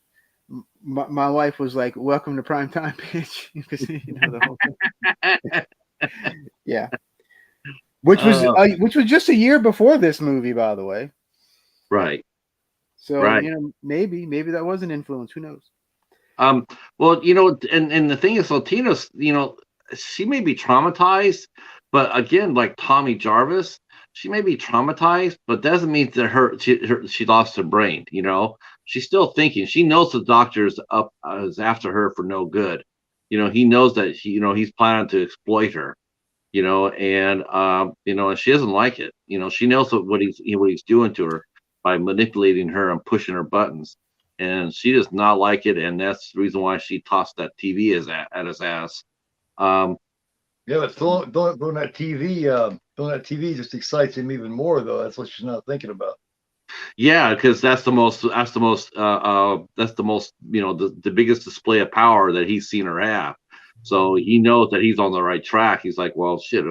my wife was like, "Welcome to prime time, bitch." Because the whole thing. Yeah, which was just a year before this movie, by the way. Right. So maybe that was an influence. Who knows? Well, and the thing is, so Tina's, she may be traumatized, but again, like Tommy Jarvis, she may be traumatized, but doesn't mean that she lost her brain. She's still thinking. She knows the doctor is after her for no good, he knows that he's planning to exploit her, and and she doesn't like it. She knows what he's doing to her by manipulating her and pushing her buttons, and she does not like it, and that's the reason why she tossed that TV at his ass. Yeah, but throwing that TV just excites him even more, though. That's what she's not thinking about. Yeah, because that's the most the biggest display of power that he's seen her have. So he knows that he's on the right track. He's like, well, shit,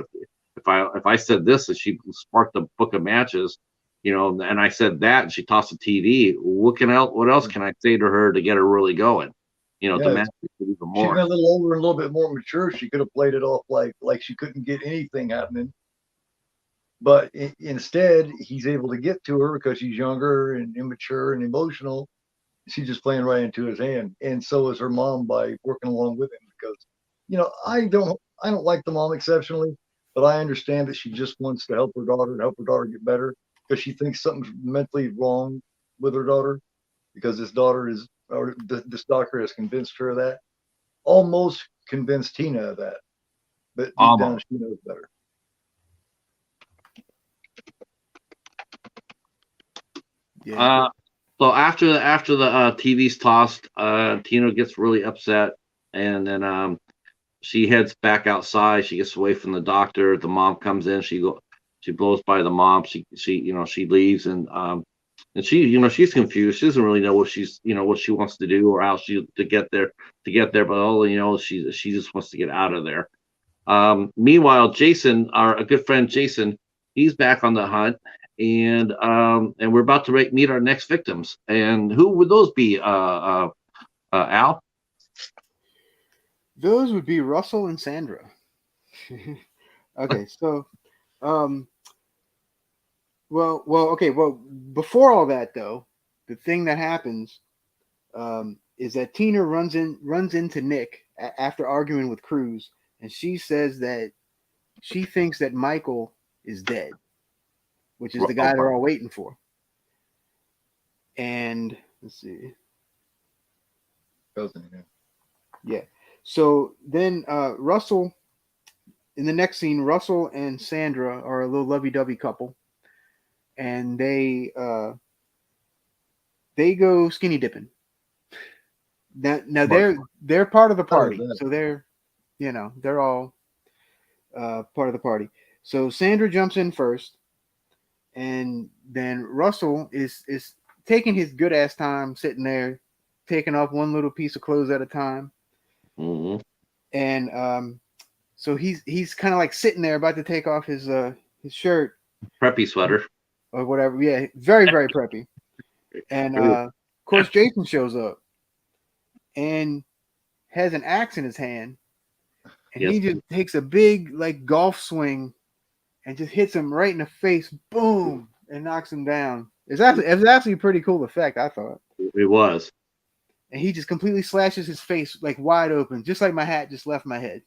if I said this and she sparked the book of matches, and I said that and she tossed the TV, what else can I say to her to get her really going? To match it even more. She's been a little older and a little bit more mature. She could have played it off like she couldn't get anything happening. But instead, he's able to get to her because she's younger and immature and emotional. She's just playing right into his hand, and so is her mom by working along with him. Because, I don't like the mom exceptionally, but I understand that she just wants to help her daughter and help her daughter get better because she thinks something's mentally wrong with her daughter because this doctor has convinced her of that. Almost convinced Tina of that, but deep down she knows better. Yeah. So after the TV's tossed, Tina gets really upset, and then she heads back outside. She gets away from the doctor. The mom comes in. She blows by the mom. She leaves, and she's confused. She doesn't really know what she wants to do or how to get there. But all she just wants to get out of there. Meanwhile, Jason, a good friend Jason, he's back on the hunt. And we're about to meet our next victims. And who would those be, Al? Those would be Russell and Sandra. Okay, so, well, before all that though, the thing that happens is that Tina runs into Nick after arguing with Cruz, and she says that she thinks that Michael is dead, which is the guy they're all waiting for. And let's see. Yeah. So then Russell, in the next scene, Russell and Sandra are a little lovey-dovey couple. And they go skinny dipping. Now they're part of the party. So they're all part of the party. So Sandra jumps in first. And then Russell is taking his good ass time sitting there, taking off one little piece of clothes at a time. Mm-hmm. And so he's kind of like sitting there about to take off his shirt, preppy sweater or whatever. Yeah, very very preppy. And of course Jason shows up and has an axe in his hand, and he just takes a big like golf swing and just hits him right in the face, boom, and knocks him down. It was actually a pretty cool effect, I thought. It was. And he just completely slashes his face like wide open, just like my hat just left my head.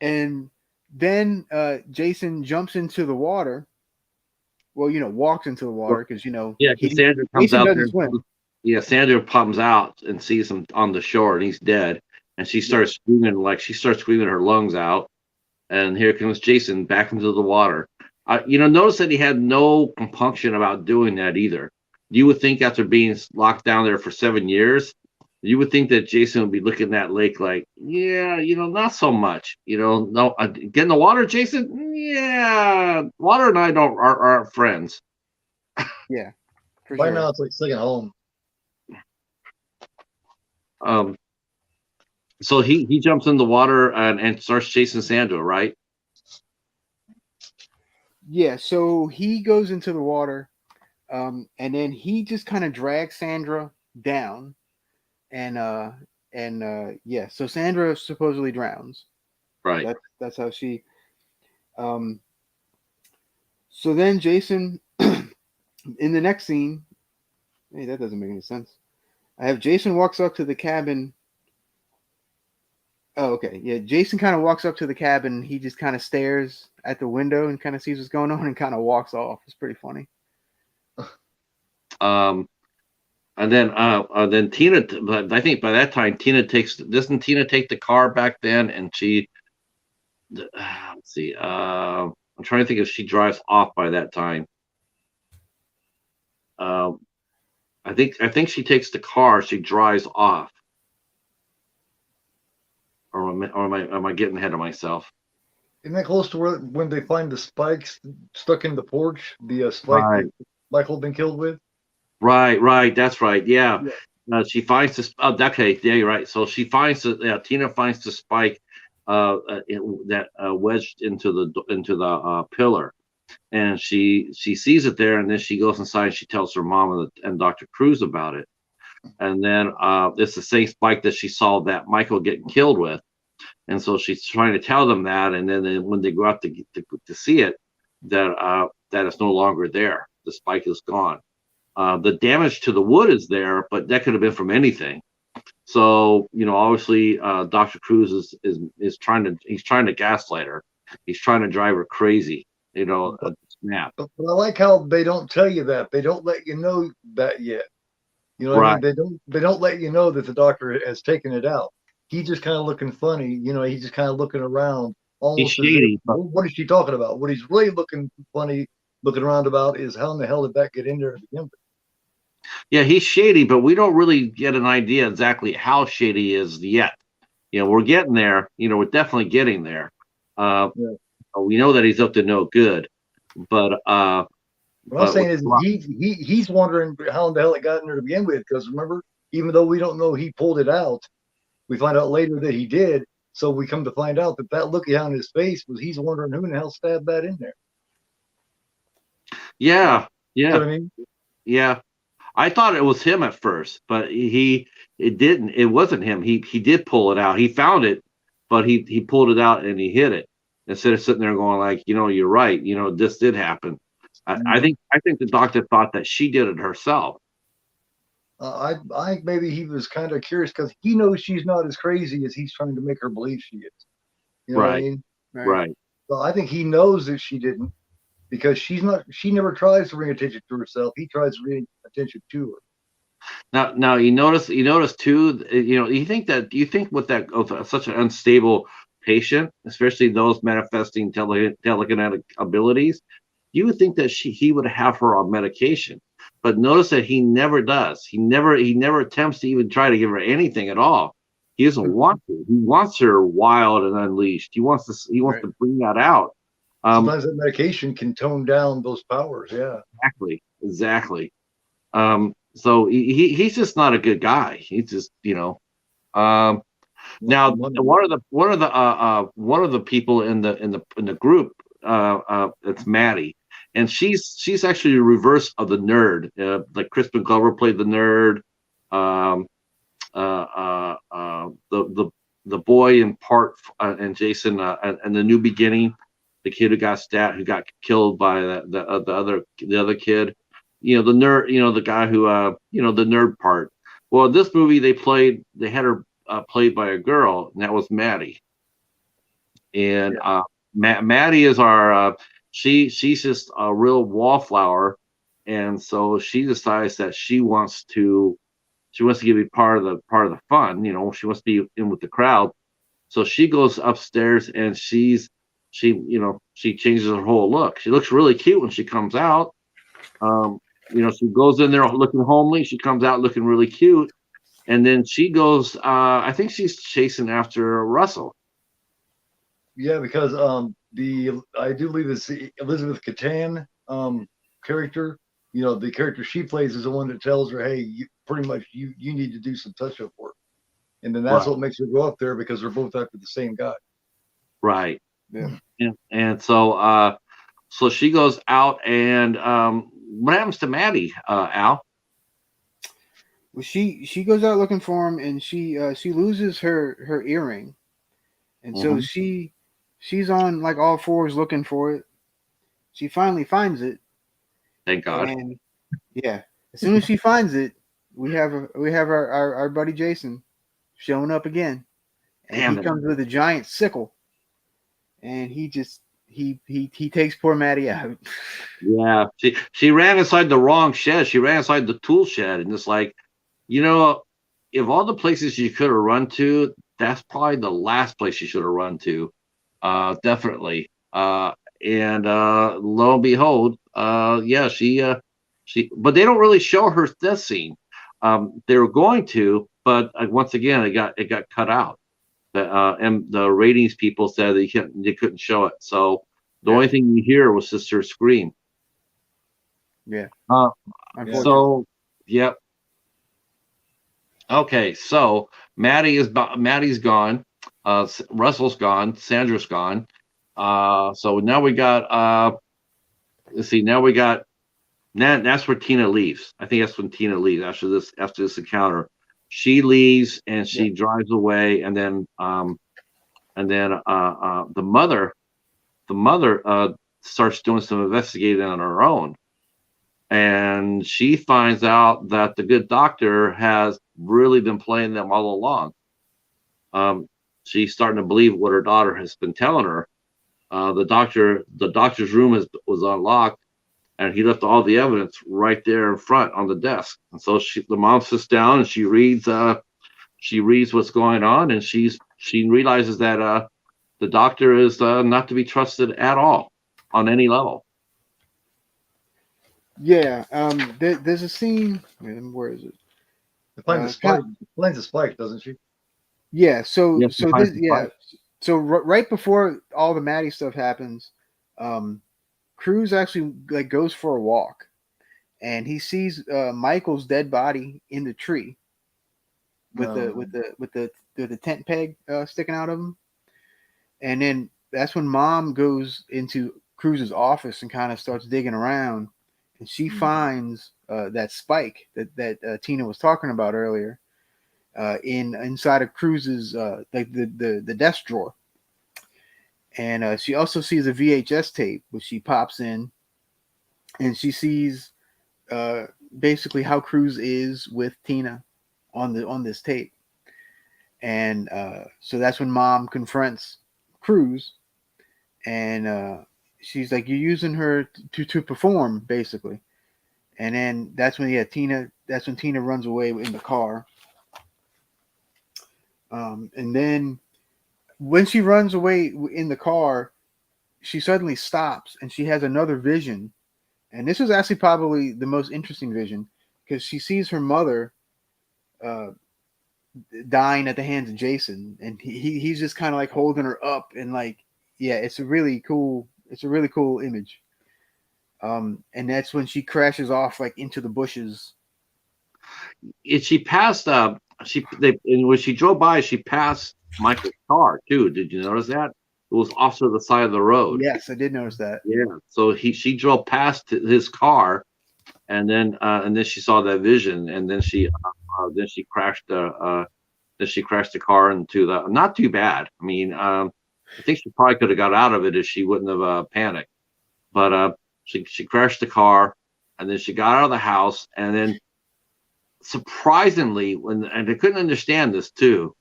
And then Jason jumps into the water. Well, walks into the water because Sandra comes out there. Yeah, Sandra comes out and sees him on the shore, and he's dead. And she starts screaming her lungs out. And here comes Jason back into the water. Notice that he had no compunction about doing that either. You would think after being locked down there for 7 years, you would think that Jason would be looking at that lake like, yeah, not so much. No, get in the water, Jason. Yeah, water and I aren't friends. Yeah, for sure. Now it's like staying home. So he jumps in the water and starts chasing Sandra, right? Yeah, so he goes into the water, and then he just kind of drags Sandra down, and so Sandra supposedly drowns. Right. That's how she. So then Jason, in the next scene, hey, that doesn't make any sense. I have Jason walks up to the cabin. Oh, okay. Yeah, Jason kind of walks up to the cabin. He just kind of stares at the window and kind of sees what's going on and kind of walks off. It's pretty funny. then Tina. But I think by that time doesn't Tina take the car back then, and she. Let's see. I'm trying to think if she drives off by that time. I think she takes the car. She drives off. Or am I getting ahead of myself? Isn't that close to when they find the spikes stuck in the porch? The spike Right. that Michael been killed with? Right. That's right. Yeah. She finds this. Oh, okay. Yeah, you're right. So Tina finds the spike that wedged into the pillar, and she sees it there, and then she goes inside. And she tells her mom and Dr. Cruz about it, and then it's the same spike that she saw that Michael getting killed with, and so she's trying to tell them that, and then when they go out to see it, that it's no longer there. The spike is gone. The damage to the wood is there, but that could have been from anything. So obviously, Dr. Cruz is trying to gaslight her. He's trying to drive her crazy. Snap. But I like how they don't tell you that. They don't let you know that yet. You know what I mean? They don't let you know that the doctor has taken it out. He's just kind of looking funny. He's just kind of looking around. Almost He's shady. What is she talking about? What he's really looking around about is how in the hell did that get in there to begin with? Yeah, he's shady, but we don't really get an idea exactly how shady he is yet. We're getting there. We're definitely getting there. We know that he's up to no good, but what I'm saying is he's wondering how in the hell it got in there to begin with. Because remember, even though we don't know he pulled it out, we find out later that he did. So we come to find out that looky on his face was he's wondering who in the hell stabbed that in there. Yeah. You know what I mean? Yeah. I thought it was him at first, but it wasn't him. He did pull it out. He found it, but he pulled it out and he hit it instead of sitting there going like, you're right. This did happen. I think the doctor thought that she did it herself. I maybe he was kind of curious because he knows she's not as crazy as he's trying to make her believe she is. You know what I mean? Right. So I think he knows that she didn't because she never tries to bring attention to herself. He tries to bring attention to her. Now you notice too, you think with that of such an unstable patient, especially those manifesting telekinetic abilities, you would think that he would have her on medication. But notice that he never does. He never attempts to even try to give her anything at all. He doesn't want to. He wants her wild and unleashed. He wants to bring that out. Sometimes that medication can tone down those powers. Yeah. Exactly. So he's just not a good guy. He's just now one of the people in the group it's Maddie. And she's actually the reverse of the nerd. Like Crispin Glover played the nerd. The boy in part and Jason and the New Beginning, the kid who got killed by the other kid. The nerd. The guy who the nerd part. Well, in this movie they had her played by a girl, and that was Maddie. And Maddie is our. She's just a real wallflower, and so she decides that she wants to give you part of the fun. She wants to be in with the crowd. So she goes upstairs and she changes her whole look. She looks really cute when she comes out. She goes in there looking homely. She comes out looking really cute, and then she goes. I think she's chasing after Russell. Yeah, because I do believe it's the Elizabeth Catan character. The character she plays is the one that tells her, "Hey, pretty much you need to do some touch-up work," and then that's what makes her go up there because they're both after the same guy. Right. Yeah. And so she goes out, and what happens to Maddie, Al? Well, she goes out looking for him, and she loses her earring, and so she's on like all fours looking for it. She finally finds it. Thank God. And as soon as she finds it, we have our buddy Jason showing up again, and he comes with a giant sickle, and he takes poor Maddie out. Yeah, she ran inside the wrong shed. She ran inside the tool shed, and just like You know, if all the places you could have run to, that's probably the last place you should have run to. Definitely. And lo and behold, yeah, but they don't really show her death scene. They were going to, but once again, it got cut out. And the ratings people said they couldn't show it. So the only thing you hear was just her scream. Yeah. So, yep. Okay, so Maddie's gone. Russell's gone. Sandra's gone. So now we got let's see. Now we got that's where Tina leaves. I think that's when Tina leaves after this encounter. She leaves and she drives away, and then the mother starts doing some investigating on her own, and she finds out that the good doctor has really been playing them all along. She's starting to believe what her daughter has been telling her. The doctor's room was unlocked, and he left all the evidence right there in front on the desk. And so the mom sits down and she reads what's going on, and she realizes that the doctor is not to be trusted at all on any level. Yeah. There's a scene. Where is it? Finds a spike, doesn't she? Yeah. So Yes, so this yeah. So right before all the Maddie stuff happens, Cruz actually like goes for a walk, and he sees Michael's dead body in the tree with the tent peg sticking out of him. And then that's when Mom goes into Cruz's office and kind of starts digging around, and she finds that spike that Tina was talking about earlier inside of Cruz's like the desk drawer. And she also sees a VHS tape, which she pops in, and she sees basically how Cruz is with Tina on this tape. And so that's when Mom confronts Cruz, and she's like, "You're using her to perform, basically." And then that's when Tina runs away in the car. And then when she runs away in the car, she suddenly stops and she has another vision. And this is actually probably the most interesting vision, because she sees her mother dying at the hands of Jason, and he's just kind of like holding her up, and like, yeah, it's a really cool image. And that's when she crashes off like into the bushes. She passed and when she drove by, she passed Michael's car too. Did you notice that? It was off to the side of the road. Yes, I did notice that. Yeah. So she drove past his car, and then she saw that vision, and then she crashed the car into the. Not too bad. I mean, I think she probably could have got out of it if she wouldn't have panicked. But she crashed the car, and then she got out of the house, and then surprisingly, and I couldn't understand this too,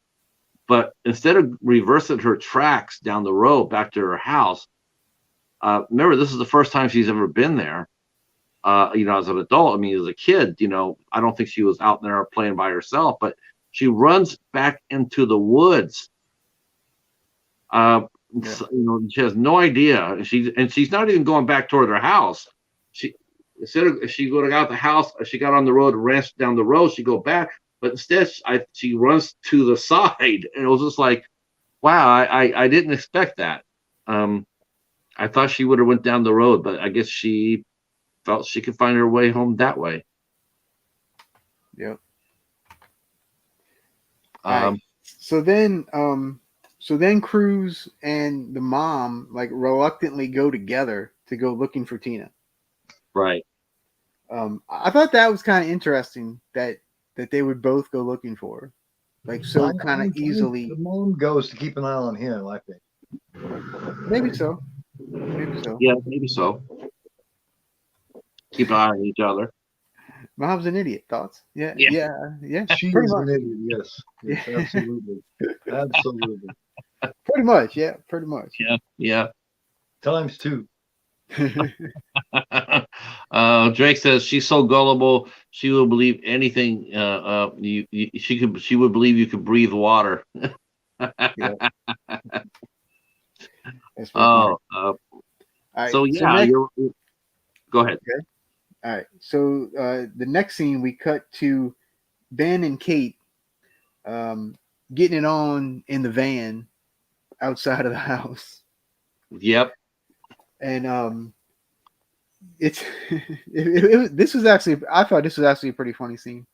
but instead of reversing her tracks down the road back to her house, remember, this is the first time she's ever been there. As an adult, I mean, as a kid, I don't think she was out there playing by herself, but she runs back into the woods. She has no idea. She's not even going back toward her house. She would have got the house, she got on the road, ran down the road, she go back, but instead she runs to the side, and it was just like, wow, I didn't expect that. I thought she would have went down the road, but I guess she felt she could find her way home that way. Yep. So then Cruz and the mom like reluctantly go together to go looking for Tina. Right. I thought that was kind of interesting that they would both go looking for her, like so kind of easily. The mom goes to keep an eye on him, I think. Maybe so. Yeah, maybe so. Keep an eye on each other. Mom's an idiot. Thoughts? Yeah. She's an idiot. Yes, absolutely. Pretty much. Yeah, pretty much. Yeah. Times two. Drake says she's so gullible. She will believe anything. She would believe you could breathe water. Yeah. That's pretty funny. Oh, All right, so yeah, next, go ahead. okay. All right. So the next scene, we cut to Ben and Kate getting it on in the van outside of the house. Yep. And it's this was actually, I thought this was actually a pretty funny scene.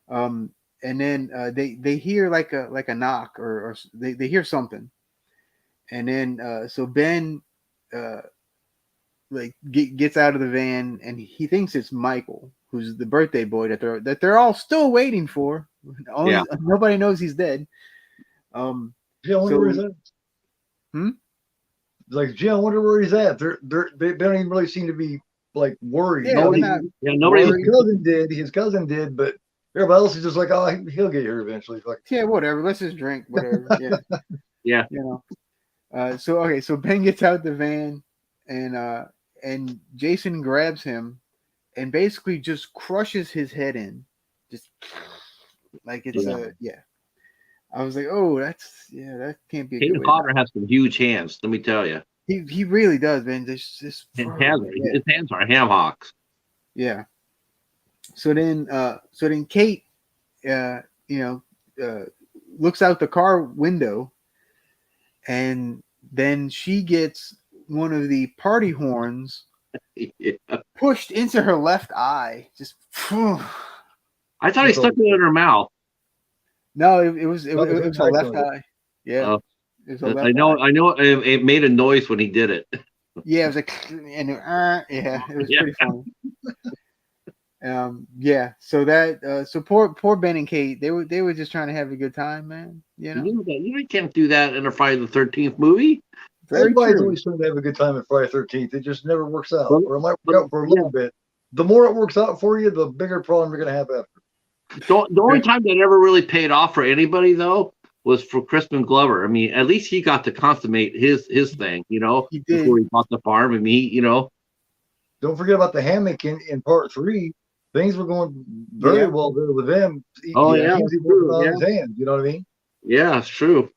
And then they hear like a knock, or they hear something, and then so Ben like gets out of the van, and he thinks it's Michael, who's the birthday boy that they're all still waiting for. Nobody knows he's dead. Gee, I wonder where he's at. Like, gee, I wonder where he's at. They don't even really seem to be like worried. Yeah, nobody. His cousin did, but everybody else is just like, oh, he'll get here eventually. Like, yeah, whatever. Let's just drink, whatever. Yeah, Yeah. You know. So Ben gets out the van, and Jason grabs him, and basically just crushes his head in, just like it's yeah. I was like, oh, that can't be. Kate Potter has some huge hands. Let me tell you. He really does, man. His hands are ham hocks. Yeah. So then Kate, looks out the car window, and then she gets one of the party horns pushed into her left eye. Just. I thought he stuck it in her mouth. No, it was her left eye. Yeah. I know. It made a noise when he did it. Yeah, it was like, and it was pretty funny. Yeah. So poor Ben and Kate, they were just trying to have a good time, man. You know, you can't do that in a Friday the 13th movie. Everybody's always trying to have a good time at Friday the 13th. It just never works out, or it might work out for a little bit. The more it works out for you, the bigger problem you're going to have after. The only time that ever really paid off for anybody, though, was for Crispin Glover. I mean, at least he got to consummate his thing, He did. before he bought the farm. I mean, Don't forget about the hammock in part 3. Things were going very well there with them. Oh, He was working on his hands, you know what I mean? Yeah, it's true.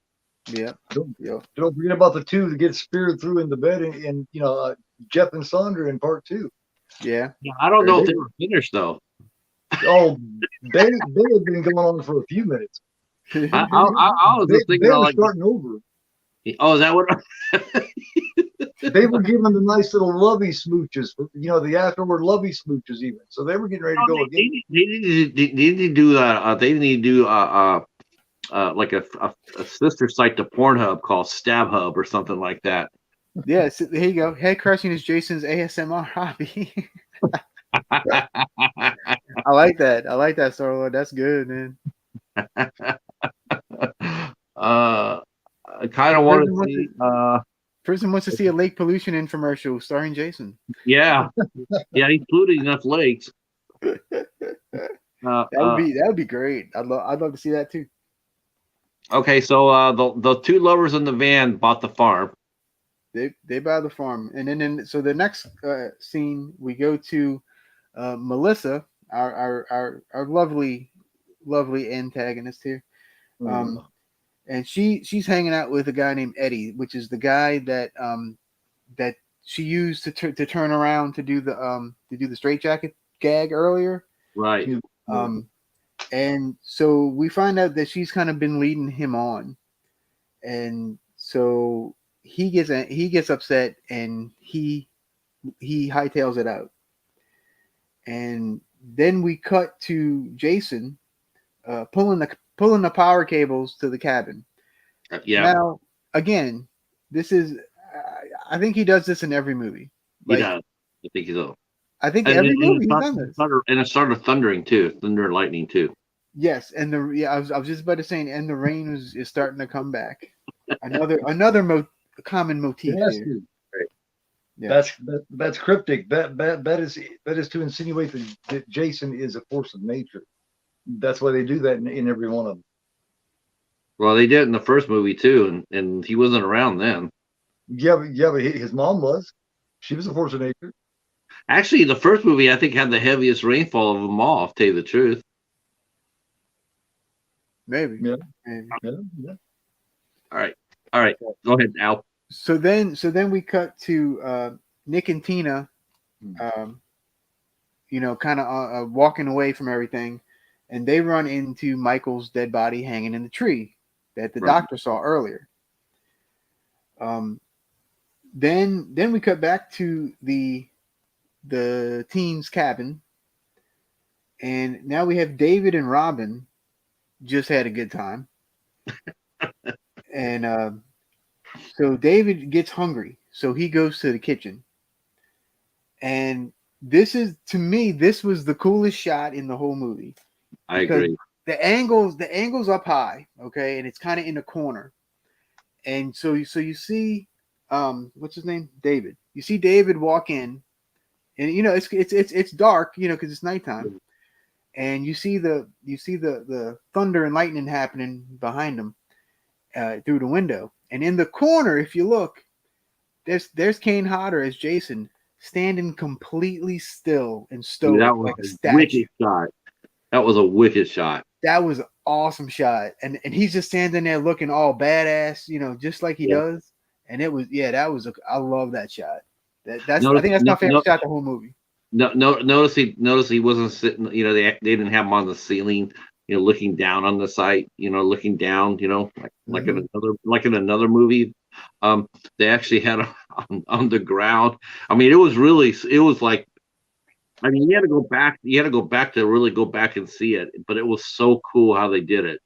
Yeah. Don't forget about the 2 that get speared through in the bed, and Jeff and Sandra in part 2. Yeah. I don't know if they were finished, though. Oh, they had been going on for a few minutes. I was just thinking, they were starting over. Oh, is that what? They were giving the nice little lovey smooches, the afterward lovey smooches even. So they were getting ready to go again. They need to do they need to do like a sister site to Pornhub called Stab Hub or something like that. Yeah, so there you go. Head crushing is Jason's ASMR hobby. I like that, Star-Lord. That's good, man. I kind of want to see. Person wants to see a lake pollution infomercial starring Jason. Yeah, he's polluting enough lakes. That would be great. I'd love to see that too. Okay, so the 2 lovers in the van bought the farm. They buy the farm, and then so the next scene we go to Melissa, our lovely antagonist here. And she's hanging out with a guy named Eddie, which is the guy that she used to turn around to do the straitjacket gag earlier. Right. And so we find out that she's kind of been leading him on, and so he gets upset and he hightails it out. And then we cut to Jason pulling the power cables to the cabin. Yeah. Now, again, this is I think he does this in every movie. He does. I think he does. I think every movie he's done this. And it started thundering too, thunder and lightning too. Yes, and I was just about to say, and the rain is starting to come back. Another common motif. Yes, here. Right. Yeah. That's cryptic. That is to insinuate that Jason is a force of nature. That's why they do that in every one of them. Well, they did in the first movie too, and he wasn't around then. Yeah, but his mom was. She was a force of nature. Actually, the first movie I think had the heaviest rainfall of them all. To tell you the truth. Maybe. Yeah. Maybe. Yeah. All right. Go ahead, Al. So then we cut to Nick and Tina, kind of walking away from everything, and they run into Michael's dead body hanging in the tree that the doctor saw earlier. Then we cut back to the teens' cabin, and now we have David and Robin just had a good time, and so David gets hungry, so he goes to the kitchen, and this was the coolest shot in the whole movie. I agree. The angle's up high, okay, and it's kind of in the corner, and so you see, what's his name, David. You see David walk in, and it's dark, because it's nighttime, and you see the thunder and lightning happening behind him through the window, and in the corner, if you look, there's Kane Hodder as Jason standing completely still and stoic, that was like a a statue. wicked shot. That was a wicked shot. That was an awesome shot, and he's just standing there looking all badass, just like he does. And it was, I love that shot. I think that's my favorite shot the whole movie. Notice he wasn't sitting. They didn't have him on the ceiling. Looking down on the site. Looking down. Like in another movie. They actually had him on the ground. I mean, it was like. I mean, you had to go back. You had to go back to really go back and see it. But it was so cool how they did it,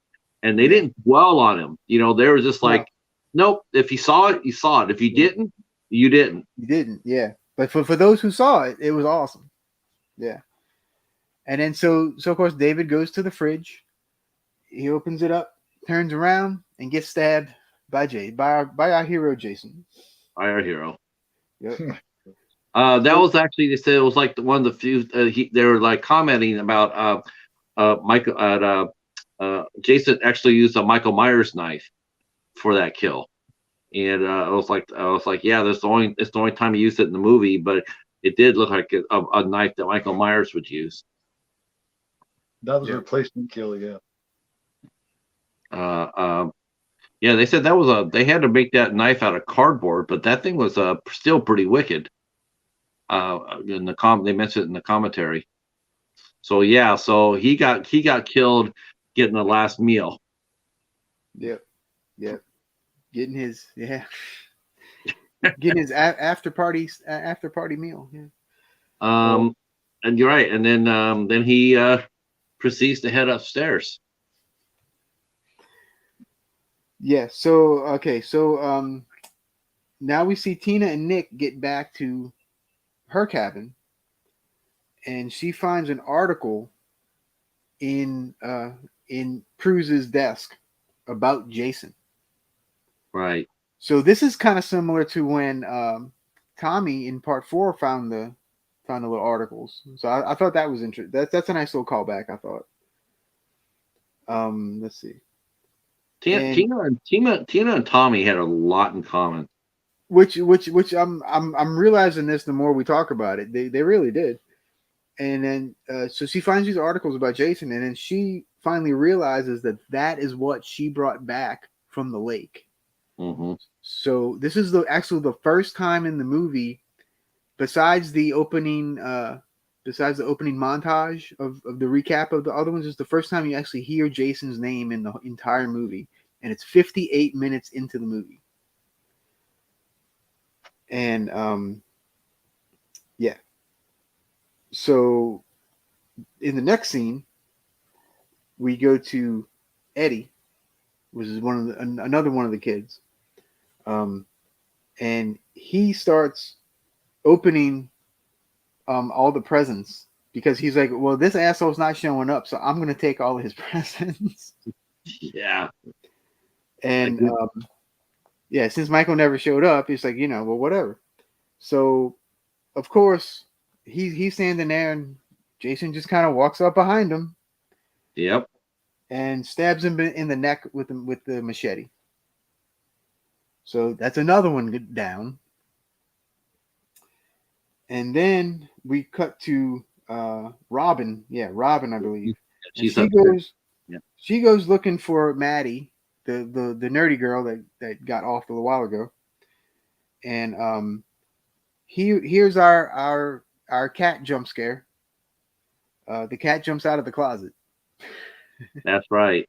and they didn't dwell on him. They were just like, nope. If you saw it, you saw it. If you didn't, you didn't. You didn't. Yeah. But for those who saw it, it was awesome. Yeah. And then so of course David goes to the fridge. He opens it up, turns around, and gets stabbed by our hero Jason. By our hero. Yep. That was actually, they said it was like one of the few. They were like commenting about Michael. Jason actually used a Michael Myers knife for that kill, and I was like, yeah, it's the only time he used it in the movie, but it did look like a knife that Michael Myers would use. That was a replacement kill, yeah. Yeah, they said they had to make that knife out of cardboard, but that thing was still pretty wicked. They mentioned it in the commentary. So yeah, so he got killed getting the last meal. Yep. Getting his after party meal. Yeah. And you're right. And then he proceeds to head upstairs. Yeah. So now we see Tina and Nick get back to her cabin, and she finds an article in Cruise's desk about Jason. Right. So this is kind of similar to when Tommy in part 4 found the little articles. So I thought that was interesting. That's a nice little callback, I thought. Let's see. Tina and Tommy had a lot in common. Which I'm realizing this the more we talk about it. They really did. And then so she finds these articles about Jason, and then she finally realizes that is what she brought back from the lake. Mm-hmm. So this is the first time in the movie, besides the opening montage of the recap of the other ones, is the first time you actually hear Jason's name in the entire movie, and it's 58 minutes into the movie. And yeah. So in the next scene, we go to Eddie, which is another one of the kids, and he starts opening all the presents because he's like, well, this asshole's not showing up, so I'm gonna take all of his presents. Yeah. And since Michael never showed up, he's like, well, whatever. So of course he's standing there, and Jason just kind of walks up behind him. Yep. And stabs him in the neck with the machete. So that's another one down. And then we cut to Robin. Yeah, Robin, I believe. And She's up there. Yeah. she goes looking for Maddie, the nerdy girl that got off a little while ago. And here's our cat jump scare. The cat jumps out of the closet. That's right.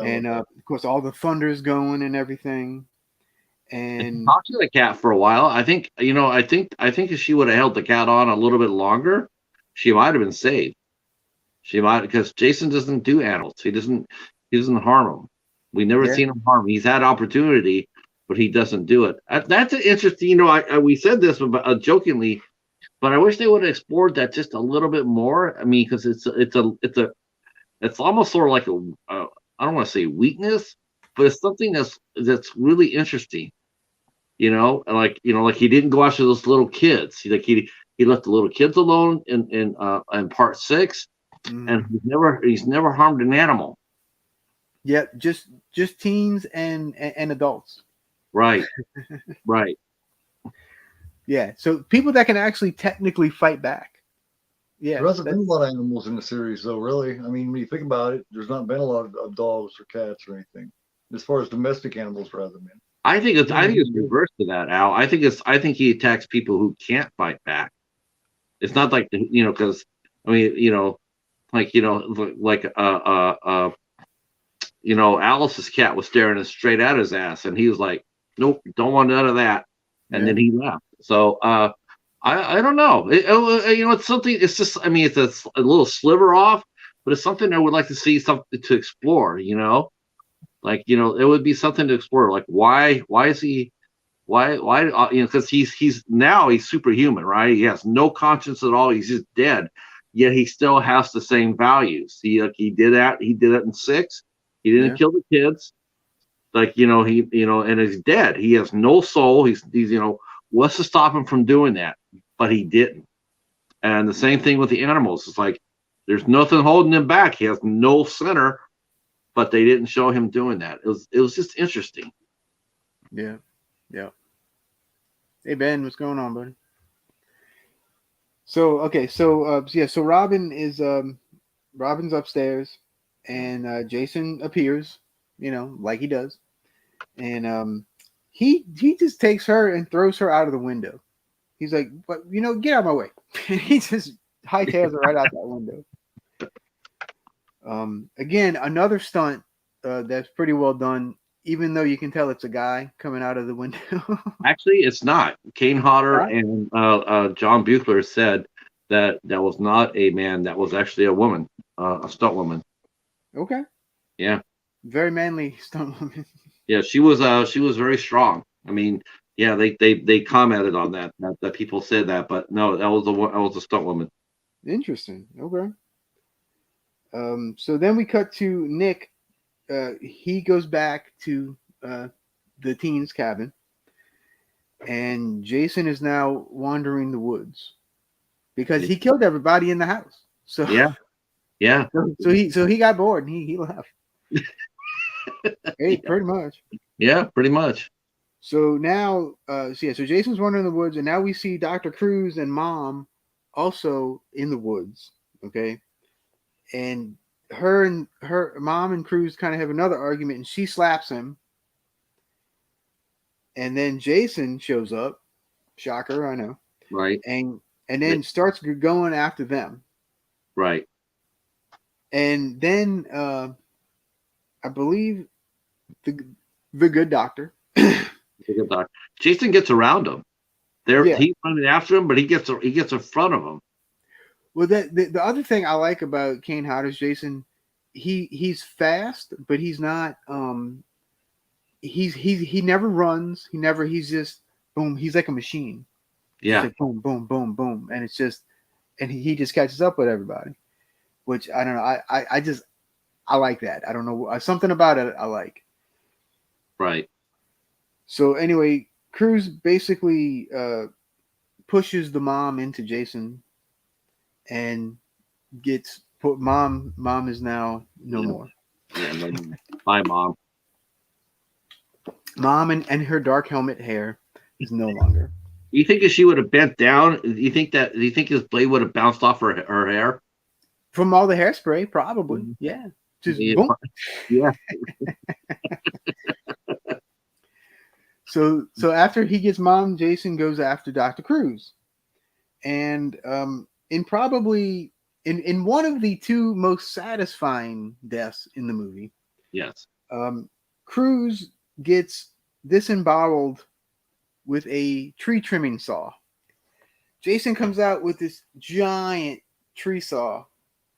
And of course all the thunder's going and everything. And Talk to the cat for a while. I think if she would have held the cat on a little bit longer, she might have been saved. She might, because Jason doesn't do animals. He doesn't harm them. We never seen him harm. He's had opportunity, but he doesn't do it. That's interesting. We said this jokingly, but I wish they would have explored that just a little bit more. I mean, because it's almost sort of like I don't want to say weakness, but it's something that's really interesting. Like he didn't go after those little kids. He left the little kids alone in part 6, and he's never harmed an animal. Yeah, just teens and adults. Right, right. Yeah, so people that can actually technically fight back. Yeah, there hasn't been a lot of animals in the series, though. Really, I mean, when you think about it, there's not been a lot of dogs or cats or anything, as far as domestic animals, rather than. I think it's reverse to that, Al. I think he attacks people who can't fight back. It's not like because Alice's cat was staring straight at his ass, and he was like, "Nope, don't want none of that," and then he left. So I don't know. It's something. It's just, I mean, it's a little sliver off, but it's something I would like to see something to explore. It would be something to explore. Like, why is he? Why? Because he's superhuman, right? He has no conscience at all. He's just dead. Yet he still has the same values. He did that. He did it in 6. He didn't kill the kids. And he's dead. He has no soul. He's what's to stop him from doing that? But he didn't. And the same thing with the animals. It's like there's nothing holding him back. He has no center, but they didn't show him doing that. It was just interesting. Yeah. Hey Ben, what's going on, buddy? So so Robin is Robin's upstairs, and Jason appears, like he does, and he just takes her and throws her out of the window. He's like, "But get out of my way!" And he just hightails her right out that window. Again, another stunt that's pretty well done, even though you can tell it's a guy coming out of the window. Actually, it's not. Kane Hodder and John Buechler said that was not a man. That was actually a woman, a stunt woman. Okay. Yeah. Very manly stunt woman. Yeah, she was very strong. I mean, yeah, they commented on that people said that, but no, that was a stunt woman. Interesting. Okay. So then we cut to Nick. He goes back to the teens' cabin, and Jason is now wandering the woods because he killed everybody in the house. So yeah. So he got bored and he left. Hey, pretty much. Yeah, pretty much. So now, so Jason's wandering the woods, and now we see Dr. Cruz and Mom also in the woods. Okay, and her Mom and Cruz kind of have another argument, and she slaps him. And then Jason shows up. Shocker, I know. Right. And then starts going after them. Right. And then I believe the good doctor. Jason gets around him. He's running after him, but he gets in front of him. Well, the other thing I like about Kane Hodder's Jason, he's fast, but he's not. He never runs. He's just boom. He's like a machine. Yeah. Like boom, boom, boom, boom, and it's just, and he just catches up with everybody, which I don't know. I like that. I don't know, something about it I like. Right. So anyway, Cruz basically pushes the mom into Jason, and gets put. Mom is now no more. Yeah. Bye, Mom. Mom and her dark helmet hair is no longer. You think if she would have bent down, you think his blade would have bounced off her hair? From all the hairspray, probably. Yeah. Just Yeah. boom. Yeah. So after he gets mom, Jason goes after Dr. Cruz. And in probably in one of the two most satisfying deaths in the movie, Yes. Cruz gets disemboweled with a tree trimming saw. Jason comes out with this giant tree saw,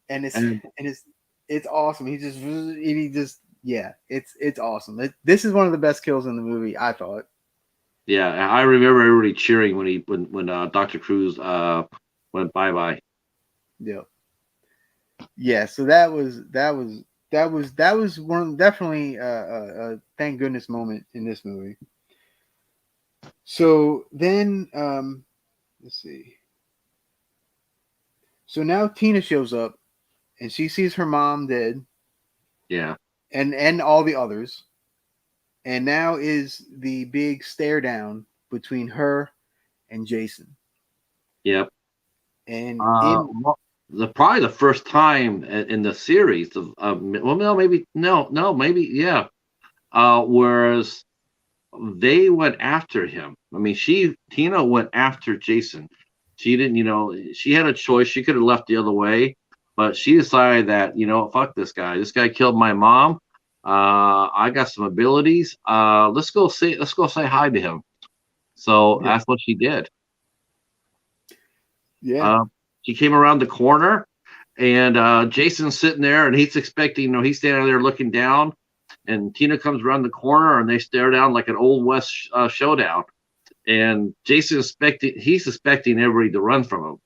and it's awesome. It's awesome. This is one of the best kills in the movie, I thought. Yeah, I remember everybody cheering when Dr. Cruz went bye-bye. Yeah. Yeah, so that was one definitely a thank goodness moment in this movie. So then let's see. So now Tina shows up and she sees her mom dead. Yeah. And all the others. And now is the big stare down between her and Jason. Yep. And probably the first time in the series of whereas they went after him. I mean, Tina went after Jason. She didn't, she had a choice. She could have left the other way, but she decided that, fuck this guy. This guy killed my mom. I got some abilities. Let's go say hi to him. So that's what she did. Yeah. She came around the corner, and Jason's sitting there, and he's expecting, he's standing there looking down, and Tina comes around the corner, and they stare down like an Old West showdown. And Jason's expecting everybody to run from him.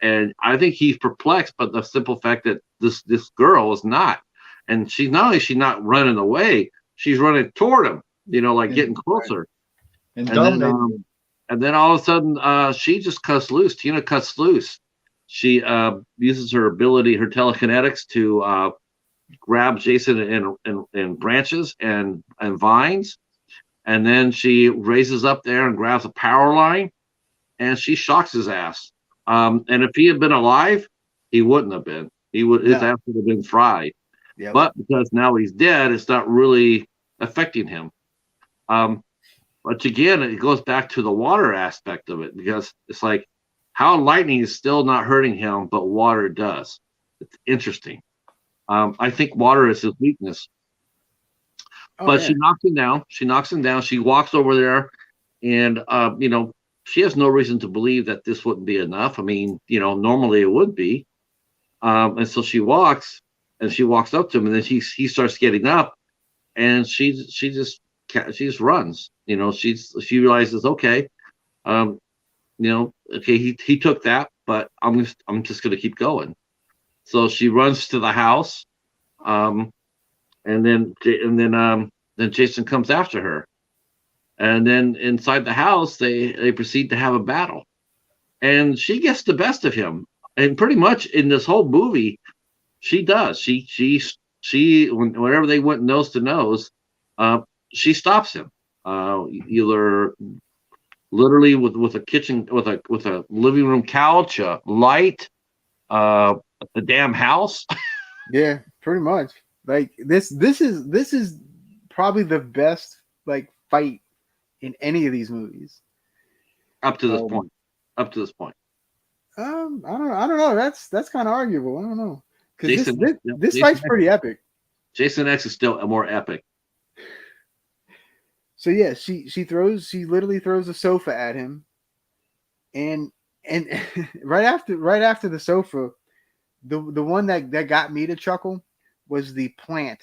And I think he's perplexed by the simple fact that this girl is not. And she's not running away, she's running toward him, getting closer. And then all of a sudden, she just cuts loose. Tina cuts loose. She uses her ability, her telekinetics, to grab Jason in branches and vines. And then she raises up there and grabs a power line, and she shocks his ass. And if he had been alive, he wouldn't have been. His ass would have been fried. Yep. But because now he's dead, it's not really affecting him. But again, it goes back to the water aspect of it, because it's like how lightning is still not hurting him, but water does. It's interesting. I think water is his weakness. But she knocks him down. She walks over there, and she has no reason to believe that this wouldn't be enough. I mean, normally it would be. And so she walks up to him, and then he starts getting up, and she just runs. She realizes, okay, he took that, but I'm just gonna keep going. So she runs to the house, and then Jason comes after her, and then inside the house they proceed to have a battle, and she gets the best of him. And pretty much in this whole movie, she does. She whenever they went nose to nose, she stops him. Either literally with a kitchen, with a living room couch, a light, the damn house. Yeah, pretty much. Like this is probably the best fight in any of these movies. Up to this point. I don't know. That's kind of arguable. I don't know, because this fight's pretty epic. Jason X is still more epic. So yeah, she literally throws a sofa at him, and right after the sofa, the one that got me to chuckle was the plant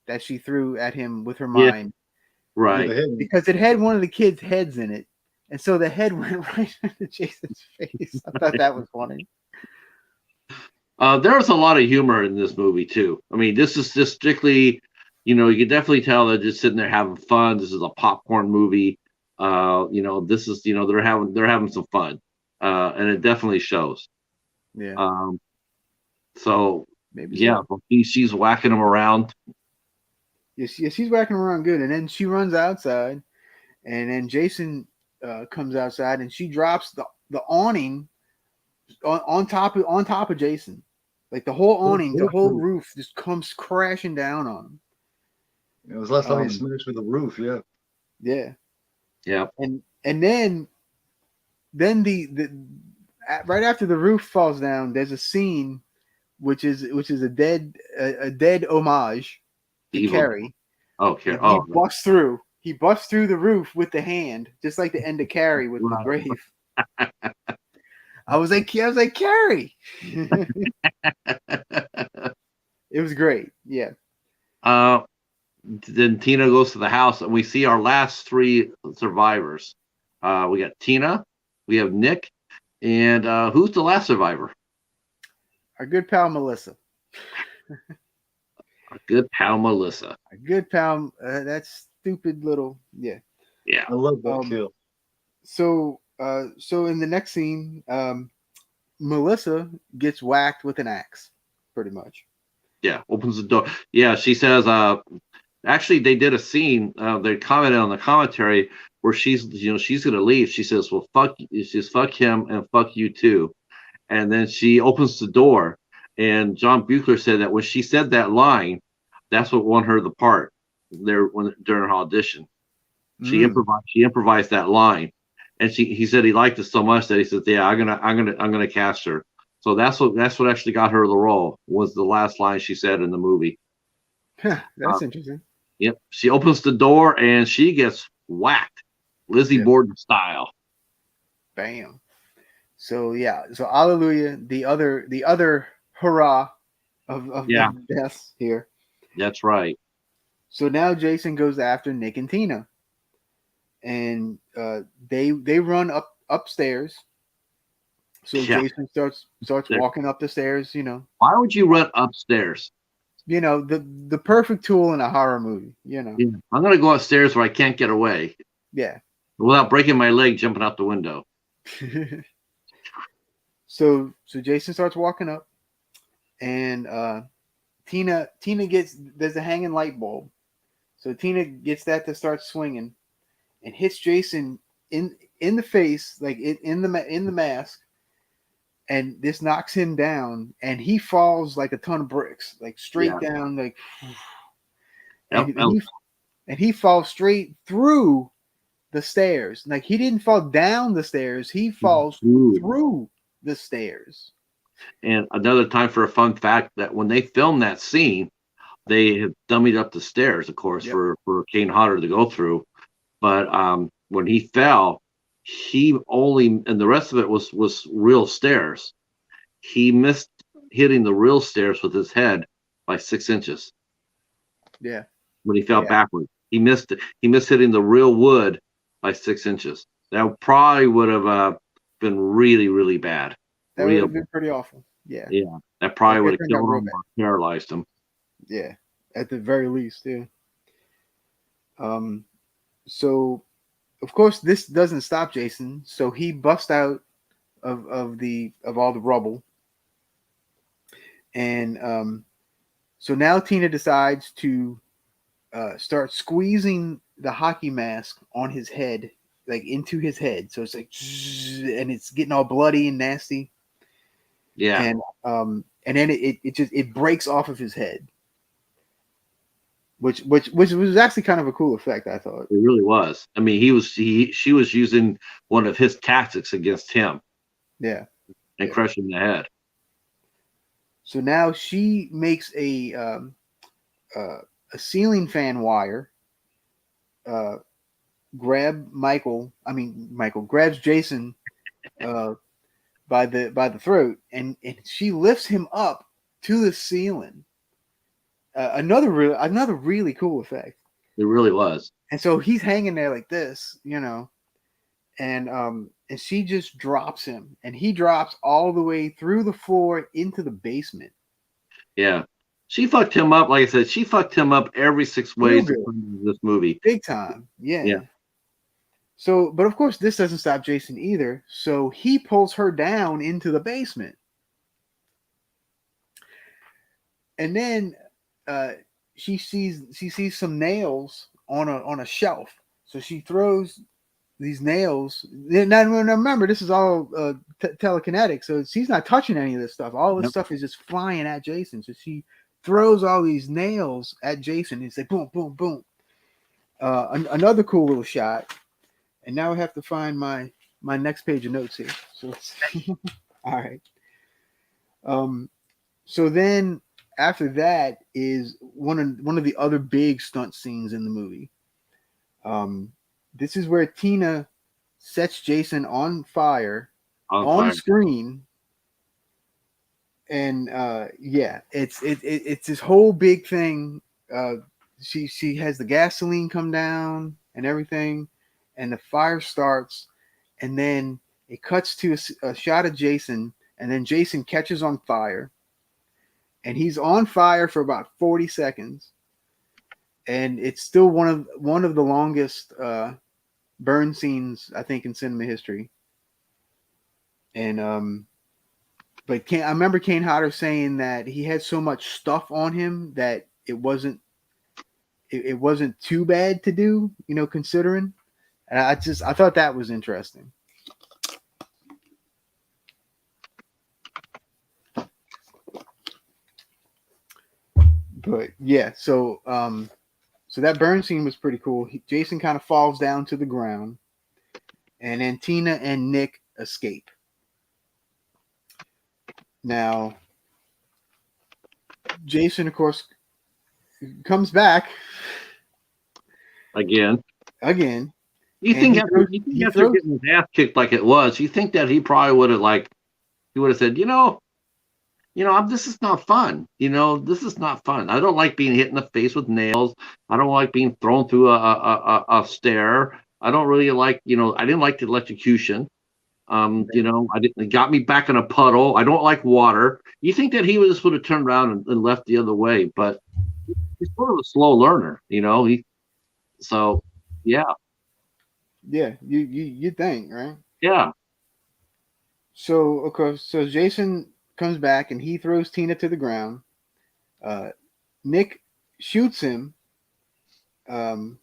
that she threw at him with her mind. Right. Because it had one of the kids' heads in it. And so the head went right into Jason's face. I thought that was funny. There was a lot of humor in this movie too. I mean, this is just strictly, you can definitely tell they're just sitting there having fun. This is a popcorn movie. This is, they're having some fun. And it definitely shows. Yeah. So maybe she's whacking him around. Yeah, she's whacking him around good. And then she runs outside, and then Jason comes outside, and she drops the awning on top of Jason. Like the whole awning, the whole roof just comes crashing down on him. It was last time he smashed with the roof. Yeah. Yeah. Yeah. And then the right after the roof falls down, there's a scene which is a dead homage to Evil. Carrie. Oh, He busts through. He busts through the roof with the hand, just like the end of Carrie with the grave. I was like Carrie. It was great. Yeah. Then Tina goes to the house, and we see our last three survivors. We got Tina, we have Nick, and who's the last survivor? Our good pal Melissa. Our good pal Melissa. Our good pal. That stupid little. Yeah. Yeah. I love that kill. So in the next scene, Melissa gets whacked with an axe, pretty much. Yeah, opens the door. Yeah, she says, actually, they did a scene, they commented on the commentary where she's going to leave. She says, well, fuck him and fuck you too. And then she opens the door, and John Buechler said that when she said that line, that's what won her the part there during her audition. She improvised that line. And he said he liked it so much that he said, "Yeah, I'm gonna cast her." So that's what actually got her the role, was the last line she said in the movie. That's interesting. Yep. She opens the door and she gets whacked, Lizzie Borden style. Bam. So hallelujah, the other hurrah of deaths here. That's right. So now Jason goes after Nick and Tina. And they run upstairs. So Jason starts walking up the stairs, Why would you run upstairs? The perfect tool in a horror movie, Yeah. I'm gonna go upstairs where I can't get away. Yeah. Without breaking my leg jumping out the window. So Jason starts walking up, and Tina gets, there's a hanging light bulb. So Tina gets that to start swinging. And hits Jason in the face, like in the mask, and this knocks him down, and he falls like a ton of bricks, like straight down, like, and he falls straight through the stairs. Like he didn't fall down the stairs, he falls through the stairs. And another time for a fun fact, that when they filmed that scene, they had dummied up the stairs, of course, for Kane Hodder to go through. But when he fell, and the rest of it was real stairs. He missed hitting the real stairs with his head by 6 inches. Yeah. When he fell backwards, he missed hitting the real wood by 6 inches. That probably would have been really, really bad. That would have been pretty awful. Yeah. Yeah. That probably would have killed him or paralyzed him. Yeah. At the very least, yeah. So, of course, this doesn't stop Jason. So he busts out of all the rubble, and so now Tina decides to start squeezing the hockey mask on his head, like into his head. So it's like, and it's getting all bloody and nasty. Yeah, and then it breaks off of his head. Which was actually kind of a cool effect, I thought. It really was. I mean, she was using one of his tactics against him. Yeah. And crushing the head. So now she makes a ceiling fan wire. Grabs Jason by the throat, and she lifts him up to the ceiling. Another really cool effect. It really was. And so he's hanging there like this, and she just drops him, and he drops all the way through the floor into the basement. Yeah, she fucked him up. Like I said, she fucked him up every 6 ways in this movie. Big time. Yeah. So, but of course, this doesn't stop Jason either. So he pulls her down into the basement, and then she sees some nails on a shelf. So she throws these nails. Now remember, this is all telekinetic, so she's not touching any of this stuff. All this stuff is just flying at Jason. So she throws all these nails at Jason, and it's like boom, boom, boom. Another cool little shot. And now I have to find my next page of notes here. So all right. So then after that is one of the other big stunt scenes in the movie. This is where Tina sets Jason on fire on screen. And it's this whole big thing. She has the gasoline come down and everything, and the fire starts, and then it cuts to a shot of Jason, and then Jason catches on fire, and he's on fire for about 40 seconds, and it's still one of the longest burn scenes I think in cinema history. And but I remember Kane Hodder saying that he had so much stuff on him that it wasn't too bad to do, considering. And I thought that was interesting. But yeah, so that burn scene was pretty cool. Jason kind of falls down to the ground, and then Tina and Nick escape. Now, Jason, of course, comes back again. You think after getting his ass kicked like it was, you think that he probably would have said, this is not fun. This is not fun. I don't like being hit in the face with nails. I don't like being thrown through a stair. I don't really like, I didn't like the electrocution. It got me back in a puddle. I don't like water. You think that he would have turned around and left the other way, but he's sort of a slow learner, Yeah, you think, right? Yeah. So of course, Jason comes back and he throws Tina to the ground. Nick shoots him, and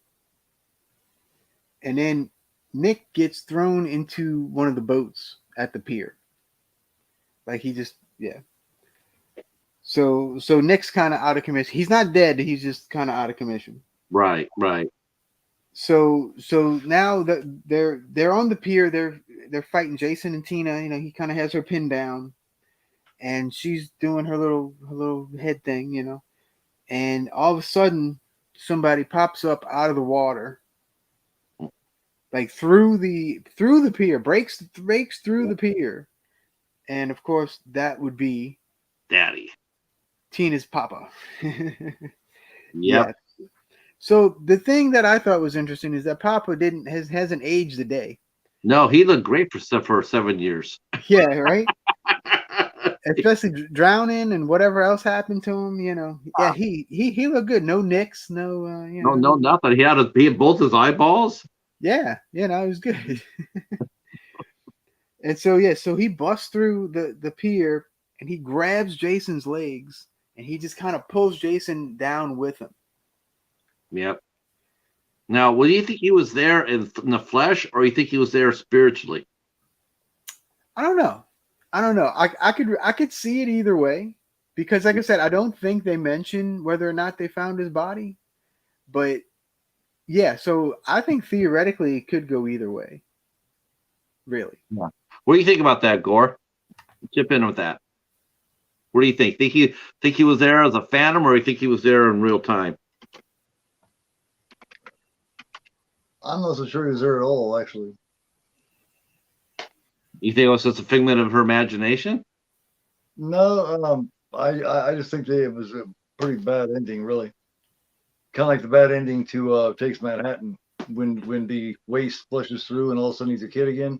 then Nick gets thrown into one of the boats at the pier. Like he just, yeah. So Nick's kind of out of commission. He's not dead. He's just kind of out of commission. Right. So now that they're on the pier, they're fighting Jason and Tina. He kind of has her pinned down, and she's doing her little head thing, and all of a sudden somebody pops up out of the water, like through the pier, breaks through the pier, and of course that would be Daddy, Tina's papa. Yep. Yeah. So the thing that I thought was interesting is that Papa hasn't aged a day. No, he looked great for 7 years. Yeah, right. Especially drowning and whatever else happened to him, Yeah, he looked good. No nicks, no. No, nothing. He had both his eyeballs. Yeah, it was good. And so he busts through the pier and he grabs Jason's legs and he just kind of pulls Jason down with him. Yep. Now, do you think he was there in the flesh, or you think he was there spiritually? I don't know. I could see it either way, because, like I said, I don't think they mention whether or not they found his body. But yeah, so I think theoretically it could go either way. Really. Yeah. What do you think about that, Gore? Chip in with that. What do you think? Think he was there as a phantom, or you think he was there in real time? I'm not so sure he was there at all, actually. You think it was just a figment of her imagination? No, I just think that it was a pretty bad ending, really. Kind of like the bad ending to Takes Manhattan, when the waste flushes through and all of a sudden he's a kid again.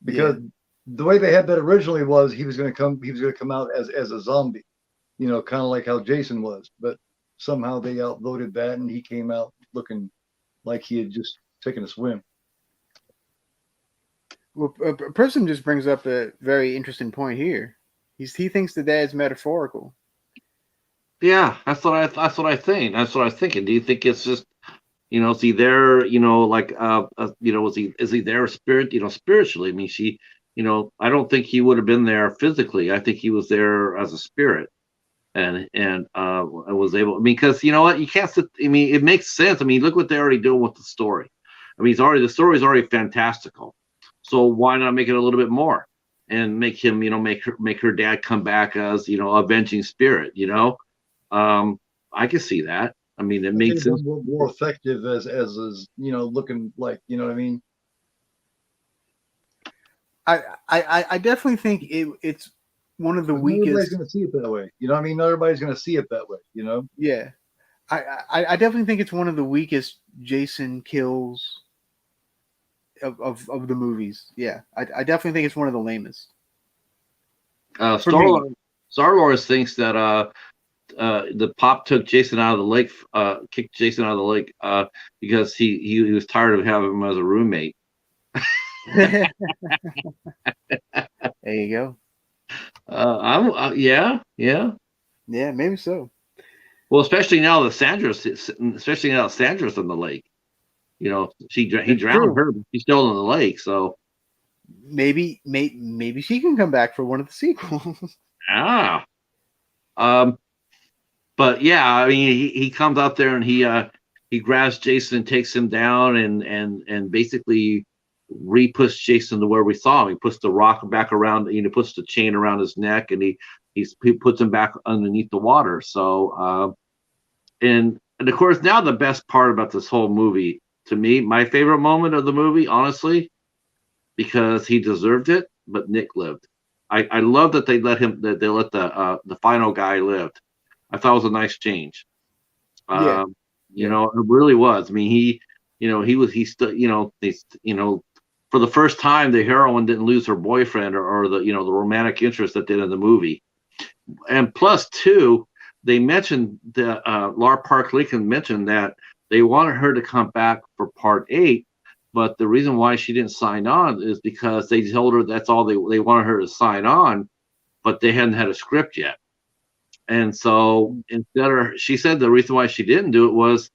Because the way they had that originally was he was going to come out as a zombie, kind of like how Jason was. But somehow they outvoted that, and he came out looking like he had just taken a swim. Well, a person just brings up a very interesting point here. He thinks the dad's metaphorical. Yeah, that's what I think. That's what I was thinking. Do you think it's just Is he there? Is he there spirit? Spiritually. I mean, I don't think he would have been there physically. I think he was there as a spirit, and was able. I mean, because you know what, you can't sit. I mean, it makes sense. I mean, look what they're already doing with the story. I mean, the story is already fantastical. So why not make it a little bit more and make him, make her dad come back as, avenging spirit, I can see that. I mean, it makes sense. More effective as is, looking like, you know what I mean? I definitely think it's one of the weakest. Nobody's going to see it that way. You know what I mean? Not everybody's going to see it that way, Yeah. I definitely think it's one of the weakest Jason kills of the movies. Yeah. I definitely think it's one of the lamest. Star-Lord thinks that the Pop took Jason out of the lake, kicked Jason out of the lake because he was tired of having him as a roommate. There you go. Yeah, maybe so. Well, especially now that Sandra's in the lake. He drowned her, but she's still in the lake. So maybe she can come back for one of the sequels. But yeah, I mean, he comes out there and he grabs Jason and takes him down and basically re-puts Jason to where we saw him. He puts the rock back around, puts the chain around his neck, and he puts him back underneath the water. So, and of course, now the best part about this whole movie, to me, my favorite moment of the movie, honestly, because he deserved it, but Nick lived. I love that they let the final guy lived. I thought it was a nice change. Yeah. It really was. I mean, he for the first time, the heroine didn't lose her boyfriend or the romantic interest that did in the movie. And plus, too, they mentioned that Lar Park Lincoln mentioned that they wanted her to come back for part 8, but the reason why she didn't sign on is because they told her that's all they wanted her to sign on, but they hadn't had a script yet. And so she said the reason why she didn't do it was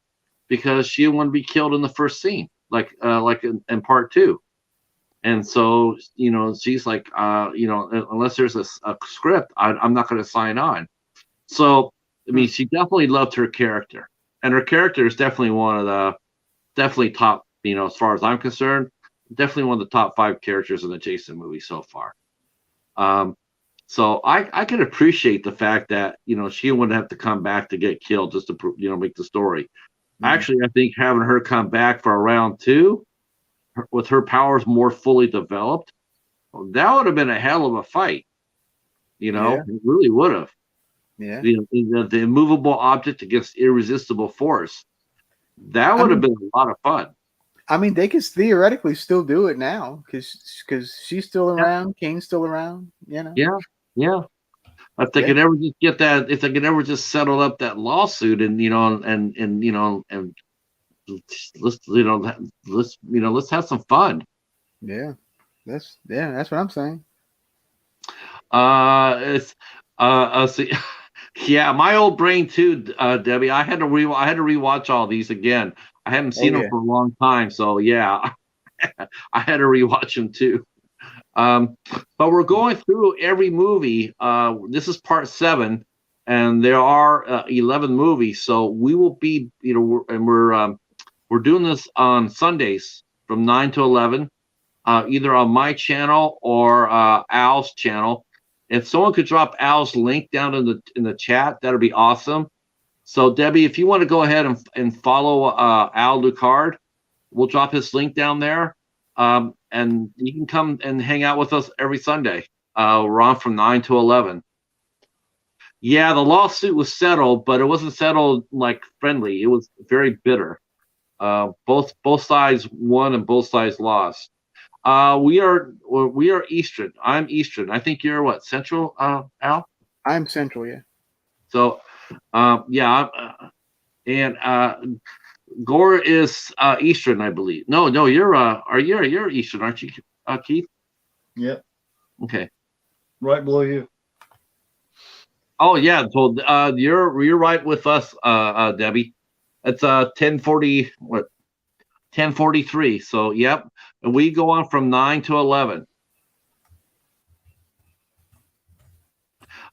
because she didn't want to be killed in the first scene, like in part 2. And so, she's like, unless there's a script, I'm not going to sign on. So, I mean, she definitely loved her character, and her character is definitely one of the top, as far as I'm concerned, definitely one of the top 5 characters in the Jason movie so far. So I can appreciate the fact that, she wouldn't have to come back to get killed just to, make the story. Mm-hmm. Actually, I think having her come back for a round 2 with her powers more fully developed, that would have been a hell of a fight. It really would have. Yeah. The immovable object against irresistible force. That would have been a lot of fun. I mean, they could theoretically still do it now because she's still around, Kane's still around. Yeah. If they could ever just get that, if they could ever just settle up that lawsuit and let's have some fun. Yeah, that's what I'm saying. See, yeah, my old brain too, Debbie. I had to rewatch all these again. I hadn't seen them for a long time, so yeah, I had to rewatch them too. But we're going through every movie. This is part 7, and there are 11 movies. So we will be, we're doing this on Sundays from 9 to 11, either on my channel or Al's channel. If someone could drop Al's link down in the chat, that'd be awesome. So Debbie, if you want to go ahead and follow Al Lucard, we'll drop his link down there. And you can come and hang out with us every Sunday. We're on from 9 to 11. Yeah, the lawsuit was settled, but it wasn't settled like friendly. It was very bitter. Both sides won and both sides lost. We are Eastern. I'm Eastern. I think you're what, Central, Al? I'm Central, yeah. So, Gore is Eastern, I believe. No, you're Eastern, aren't you, Keith? Yep. Okay. Right below you. Oh yeah, so you're right with us, Debbie. It's 10:40. What? 10:43. So yep, and we go on from 9 to 11.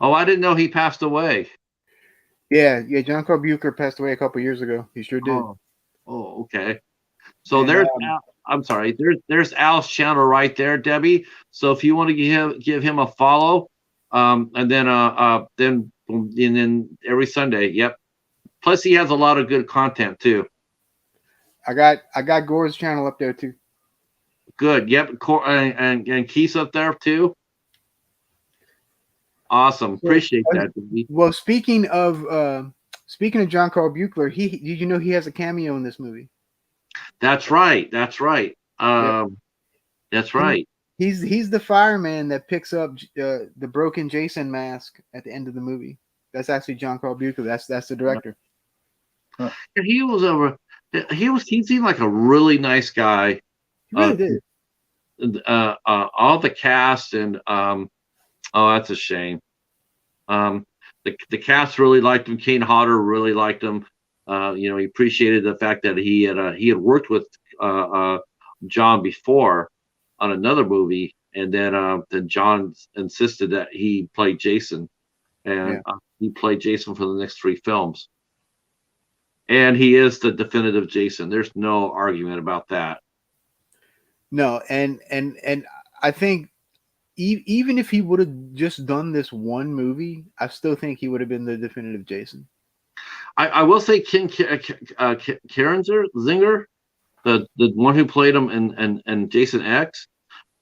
Oh, I didn't know he passed away. Yeah. John Carl Buechler passed away a couple years ago. He sure did. Oh, okay. So And, there's I'm sorry. There's Al's channel right there, Debbie. So if you want to give him a follow, and then every Sunday, yep. Plus he has a lot of good content too. I got Gore's channel up there too. Good. Yep. And Keith's up there too. Awesome. Appreciate that, Debbie. Well, speaking of John Carl Buechler, did you know he has a cameo in this movie? That's right. That's right. That's right. He's the fireman that picks up the broken Jason mask at the end of the movie. That's actually John Carl Buechler. That's the director. He seemed like a really nice guy. He really did. All the cast and that's a shame. The cast really liked him. Kane Hodder really liked him. He appreciated the fact that he had worked with John before on another movie, and then John insisted that he play Jason, and he played Jason for the next 3 films. And he is the definitive Jason. There's no argument about that. No, and I think even if he would have just done this one movie, I still think he would have been the definitive Jason. I will say Ken Zinger, the one who played him in Jason X,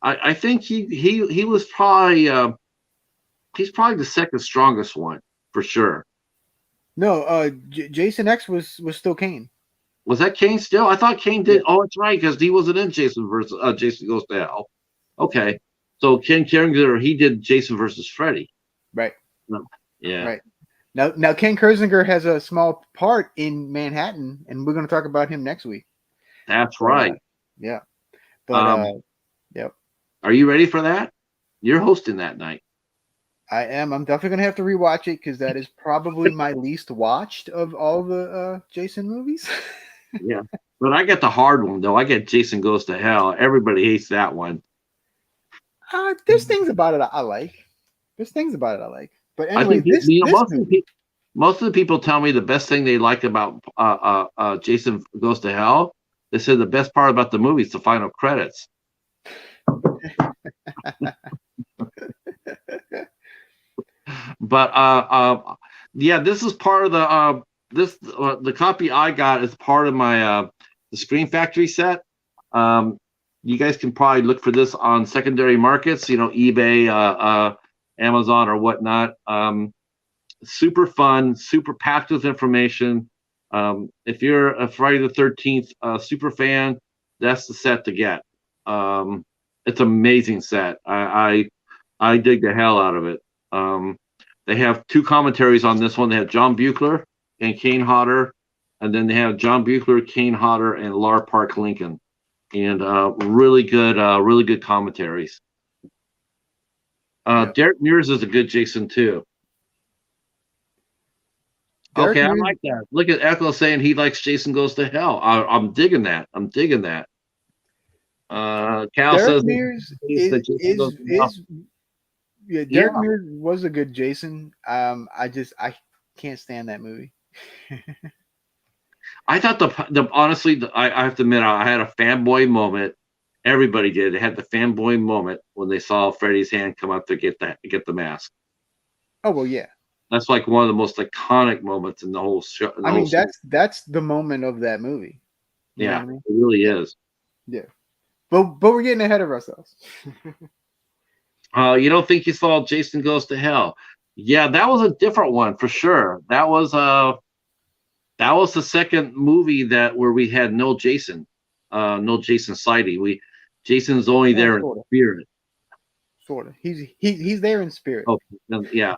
I think he was probably he's probably the second strongest one for sure. No, Jason X was still Kane. Was that Kane still? I thought Kane did. Oh, that's right, because he wasn't in Jason versus Jason Goes to Hell. Okay, so Ken Zinger, he did Jason versus Freddy. Right. Yeah. Right. Now Ken Kirzinger has a small part in Manhattan, and we're going to talk about him next week. That's right. Yeah. But yep. Are you ready for that? You're hosting that night. I am. I'm definitely going to have to rewatch it because that is probably my least watched of all the Jason movies. Yeah. But I got the hard one, though. I got Jason Goes to Hell. Everybody hates that one. There's things about it I like. But anyway, I think most of the people tell me the best thing they like about Jason Goes to Hell. They said the best part about the movie is the final credits. But this is part of the copy I got is part of my the Screen Factory set. You guys can probably look for this on secondary markets, eBay, Amazon or whatnot. Super fun, super packed with information. If you're a Friday the 13th super fan, that's the set to get. It's an amazing set. I dig the hell out of it. They have 2 commentaries on this one. They have John Buechler and Kane Hodder, and then they have John Buechler, Kane Hodder, and Lar Park Lincoln, and really good commentaries. Derek Mears is a good Jason too. I like that. Look at Echo saying he likes Jason Goes to Hell. I'm digging that. Cal Derek says Mears Derek Mears was a good Jason. I can't stand that movie. I thought honestly, I have to admit, I had a fanboy moment. Everybody did. They had the fanboy moment when they saw Freddy's hand come up to get the mask. Oh well, yeah. That's like one of the most iconic moments in the whole show. That's the moment of that movie. You know what I mean? It really is. Yeah, but we're getting ahead of ourselves. You don't think you saw Jason Goes to Hell? Yeah, that was a different one for sure. That was the second movie where we had no Jason sighting. Jason's only there in spirit. Sort of. He's there in spirit. Oh, yeah.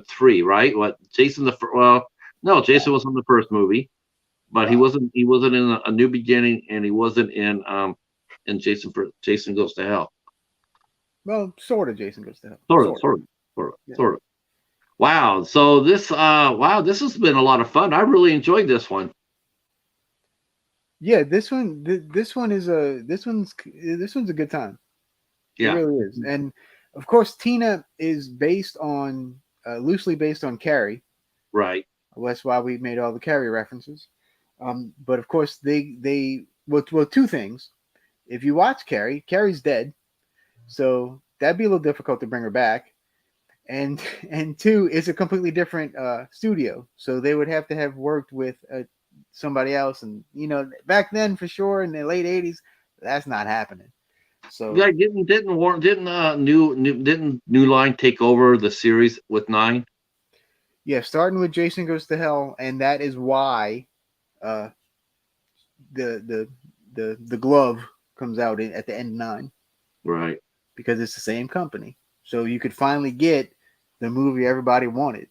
3, right? What Jason Jason was in the first movie, but he wasn't in A New Beginning, and he wasn't in Jason Goes to Hell. Well, sort of Jason Goes to Hell. Sort of. Well, Wow. So this this has been a lot of fun. I really enjoyed this one. Yeah, this one this one's a good time. It Yeah. really is. And of course, Tina is based on loosely based on Carrie. Right. That's why we made all the Carrie references. But of course, well, two things. If you watch Carrie, Carrie's dead, so that'd be a little difficult to bring her back. And and two, it's a completely different studio, so they would have to have worked with somebody else. And back then, for sure, in the late '80s, that's not happening. So Yeah, didn't New Line take over the series with 9? yeah, starting with Jason Goes to Hell, and that is why uh, the glove comes out at the end of 9, Right. because it's the same company. So you could finally get the movie everybody wanted.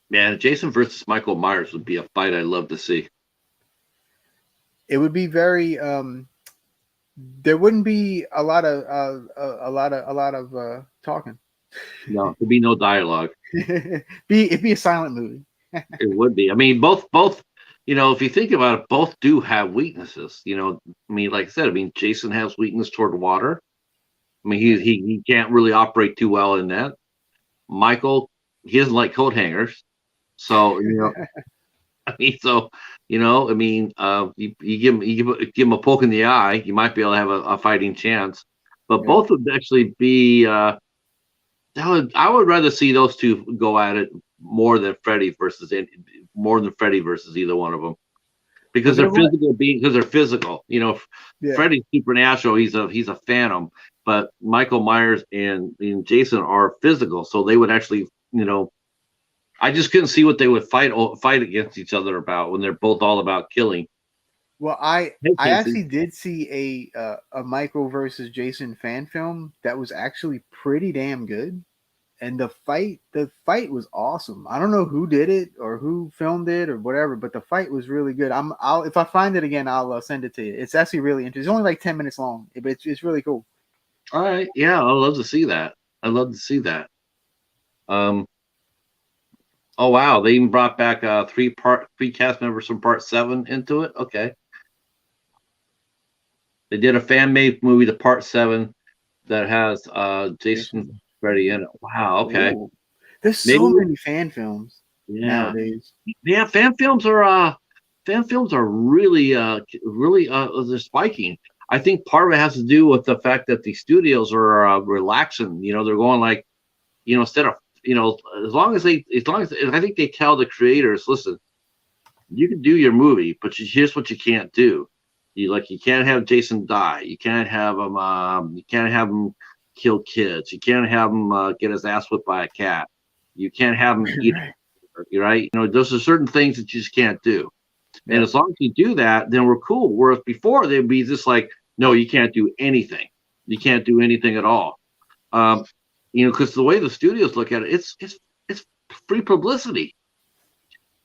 Man, Jason versus Michael Myers would be a fight I'd love to see. It would be very there wouldn't be a lot of talking. No, there'd be no dialogue. It'd be a silent movie. It would be. I mean, both, if you think about it, both do have weaknesses. I mean, like I said, Jason has weakness toward water. I mean, he can't really operate too well in that. Michael, he doesn't like coat hangers. So, I mean, you give him a poke in the eye, you might be able to have a fighting chance. But both would actually be. I would rather see those two go at it more than Freddy versus either one of them, because they're physical beings. Because they're physical. Freddy's supernatural. He's a phantom, but Michael Myers and Jason are physical, so they would actually. I just couldn't see what they would fight against each other about when they're both all about killing. Well, I actually did see a Michael versus Jason fan film that was actually pretty damn good, and the fight was awesome. I don't know who did it or who filmed it or whatever, but the fight was really good. If I find it again, I'll send it to you. It's actually really interesting. It's only like 10 minutes long, but it's really cool. All right, yeah, I'd love to see that. Oh wow, they even brought back three cast members from Part 7 into it. Okay. They did a fan-made movie, the Part 7, that has Jason Freddy in it. Wow, okay. Ooh. There's so many fan films nowadays. Yeah, fan films are really they're spiking. I think part of it has to do with the fact that the studios are relaxing. They're going like, instead of as long as I think they tell the creators, listen, you can do your movie, but here's what you can't do. You can't have Jason die. You can't have him kill kids. You can't have him get his ass whipped by a cat. You can't have him eat. Right? Those are certain things that you just can't do. Yeah. And as long as you do that, then we're cool. Whereas before they'd be just like, no, you can't do anything. You can't do anything at all. Because the way the studios look at it, it's free publicity.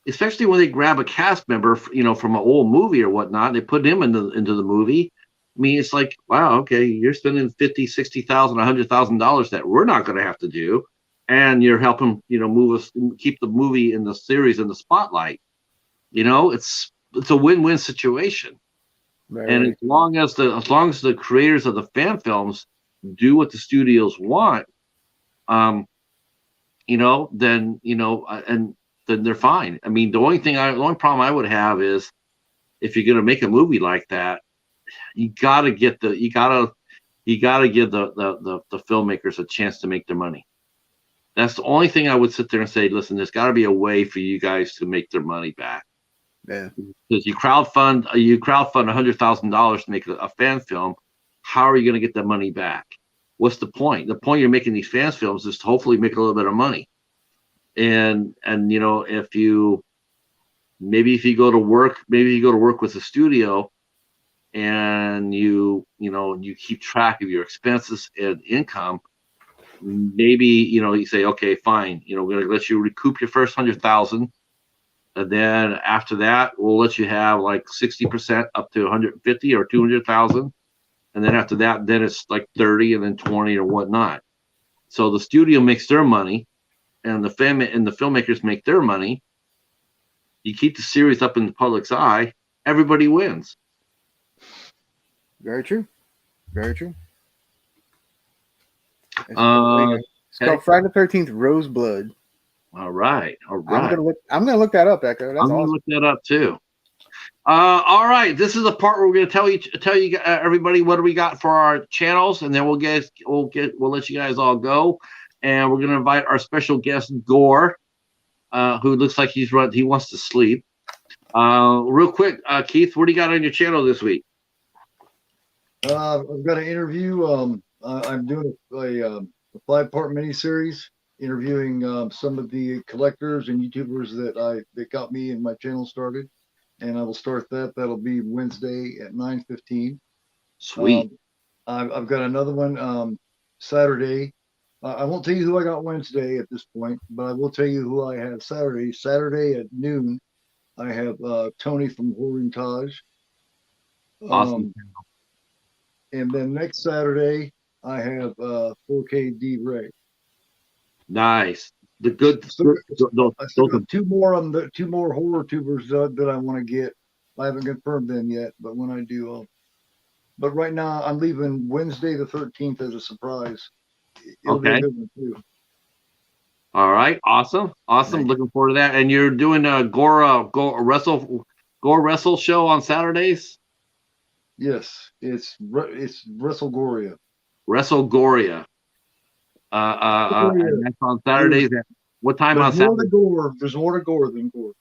Especially when they grab a cast member, from an old movie or whatnot, they put him into the movie. I mean, it's like, wow, okay, you're spending $50,000, $60,000, $100,000 that we're not going to have to do, and you're helping, move us, keep the movie in the series in the spotlight. It's a win-win situation. Right. And as long as the creators of the fan films do what the studios want, then they're fine. I mean, the only problem I would have is if you're going to make a movie like that, you got to give the filmmakers a chance to make their money. That's the only thing I would sit there and say, listen, there's got to be a way for you guys to make their money back. Yeah. Because you crowdfund $100,000 to make a fan film. How are you going to get that money back? What's the point? The point you're making these fan films is to hopefully make a little bit of money. And if you go to work with the studio and you keep track of your expenses and income, maybe you say, okay, fine, we're going to let you recoup your first 100,000, and then after that we'll let you have like 60% up to 150 or 200,000, and then after that, then it's like 30 and then 20 or whatnot. So the studio makes their money, and the filmmakers make their money. You keep the series up in the public's eye, everybody wins. Very true. Very true. It's called Friday the 13th Roseblood. All right. All I'm right. gonna look that up, Echo. That's I'm gonna awesome. look that up too. All right. This is the part where we're gonna tell you everybody what do we got for our channels, and then we'll let you guys all go, and we're gonna invite our special guest Gore, who looks like he wants to sleep. Real quick, Keith, what do you got on your channel this week? I've got an interview. I'm doing a 5-part miniseries interviewing some of the collectors and YouTubers that got me and my channel started, and I will start that. That'll be Wednesday at 9:15. Sweet. I've got another one Saturday. I won't tell you who I got Wednesday at this point, but I will tell you who I have Saturday. Saturday at noon, I have Tony from Whoring Taj. Awesome. And then next Saturday, I have 4K D Ray. Nice. The good. I still got two more horror tubers that I want to get. I haven't confirmed them yet, but when I do, but right now I'm leaving Wednesday the 13th as a surprise. It'll be a good one too. All right. Awesome. Awesome. Right. Looking forward to that. And you're doing a Gore Wrestle show on Saturdays? Yes, it's WrestleGoria. WrestleGoria. And that's on Saturdays. What time on Saturday? There's more to Gore than Gore.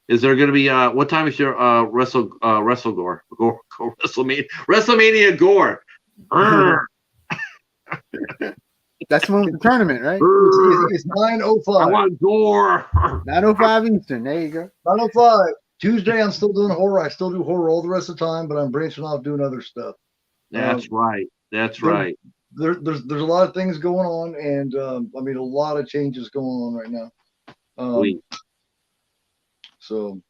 Is there going to be what time is your WrestleGore WrestleMania Gore? That's the one with the tournament, right? It's 9:05. I want Gore. 9:05 Eastern. There you go. 9:05. Tuesday, I'm still doing horror. I still do horror all the rest of the time, but I'm branching off doing other stuff. That's right. That's right. There's a lot of things going on, and I mean a lot of changes going on right now. So,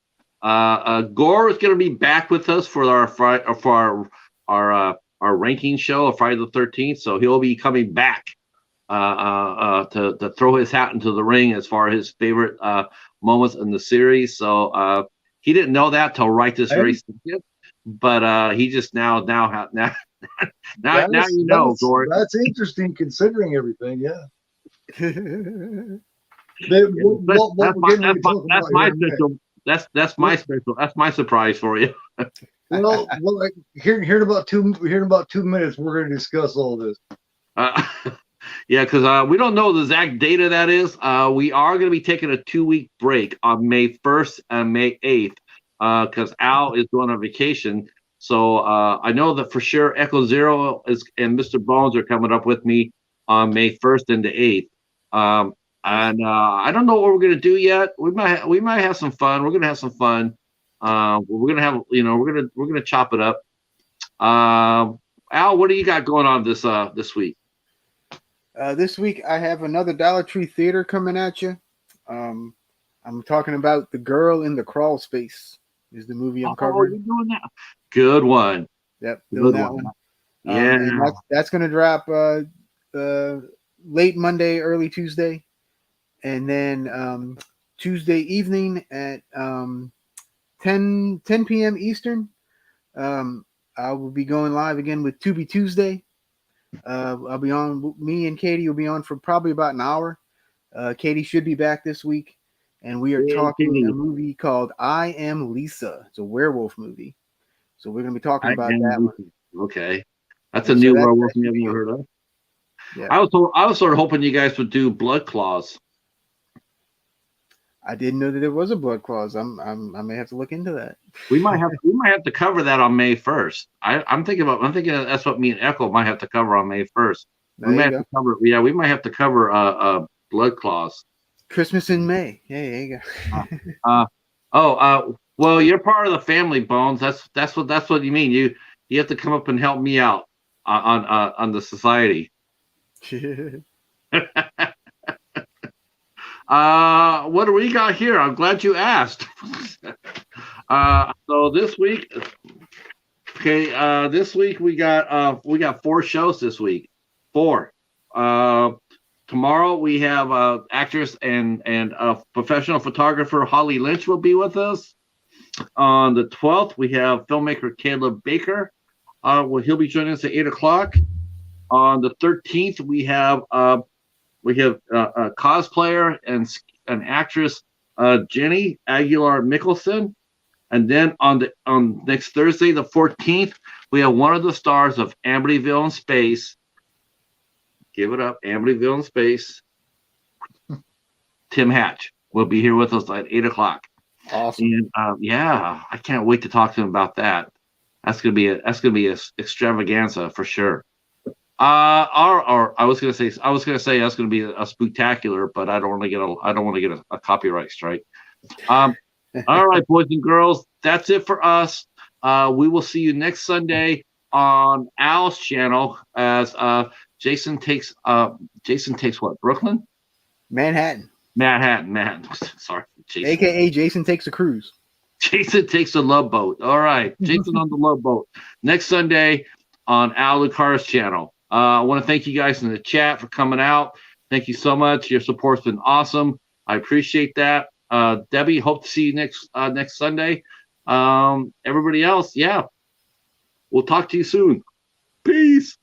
Gore is going to be back with us for our ranking show of Friday the 13th. So he'll be coming back to throw his hat into the ring as far as his favorite moments in the series. So he didn't know that till right this very second, but he just now you know, Gore. That's interesting considering everything. Yeah. That's my surprise for you. well, here in about 2 minutes, we're going to discuss all this. Yeah, because we don't know the exact data that is. We are going to be taking a 2-week break on May 1st and May 8th because Al is going on vacation. So I know that for sure Echo Zero and Mr. Bones are coming up with me on May 1st and the 8th. And I don't know what we're going to do yet. We might have some fun. We're going to have some fun. We're going to have, we're going to chop it up. Al, what do you got going on this week? This week I have another Dollar Tree Theater coming at you. I'm talking about The Girl in the Crawl Space is the movie I'm covering. You're doing that. Good one. Yep, doing that one. Yeah. And that's going to drop late Monday, early Tuesday. And then Tuesday evening at 10 p.m. Eastern, I will be going live again with Tubi Tuesday. I'll be on. Me and Katie will be on for probably about an hour. Katie should be back this week, and we are talking a movie called I Am Lisa. It's a werewolf movie, so we're going to be talking about that one. Okay, that's a new werewolf we haven't heard of. Yeah. I was sort of hoping you guys would do Blood Claws. I didn't know that there was a Blood Claws. I may have to look into that. We might have to cover that on May 1st. I'm thinking that's what me and Echo might have to cover on May 1st. We might have to cover Blood Claws. Christmas in May. Yeah, there you go. Well, you're part of the family, Bones. That's what you mean. You have to come up and help me out on the society. What do we got here? I'm glad you asked. So this week, we got 4 shows this week. 4. Tomorrow we have actress and professional photographer Holly Lynch will be with us. On the 12th, we have filmmaker Caleb Baker. He'll be joining us at 8 o'clock. On the 13th, we have a cosplayer and actress Jenny Aguilar Mickelson. And then on next Thursday, the 14th, we have one of the stars of Amityville in Space. Give it up, Amityville in Space. Tim Hatch will be here with us at 8 o'clock. Awesome. And yeah, I can't wait to talk to him about that. That's gonna be a extravaganza for sure. I was gonna say that's gonna be a spooktacular, but I don't want to get a copyright strike. All right, boys and girls, that's it for us. We will see you next Sunday on Al's channel as Jason takes what? Brooklyn? Manhattan. Sorry, Jason. AKA Jason takes a cruise. Jason takes a love boat. All right, Jason on the love boat next Sunday on Al Lucard's channel. I want to thank you guys in the chat for coming out. Thank you so much. Your support's been awesome. I appreciate that. Debbie, hope to see you next Sunday. Everybody else, yeah. We'll talk to you soon. Peace.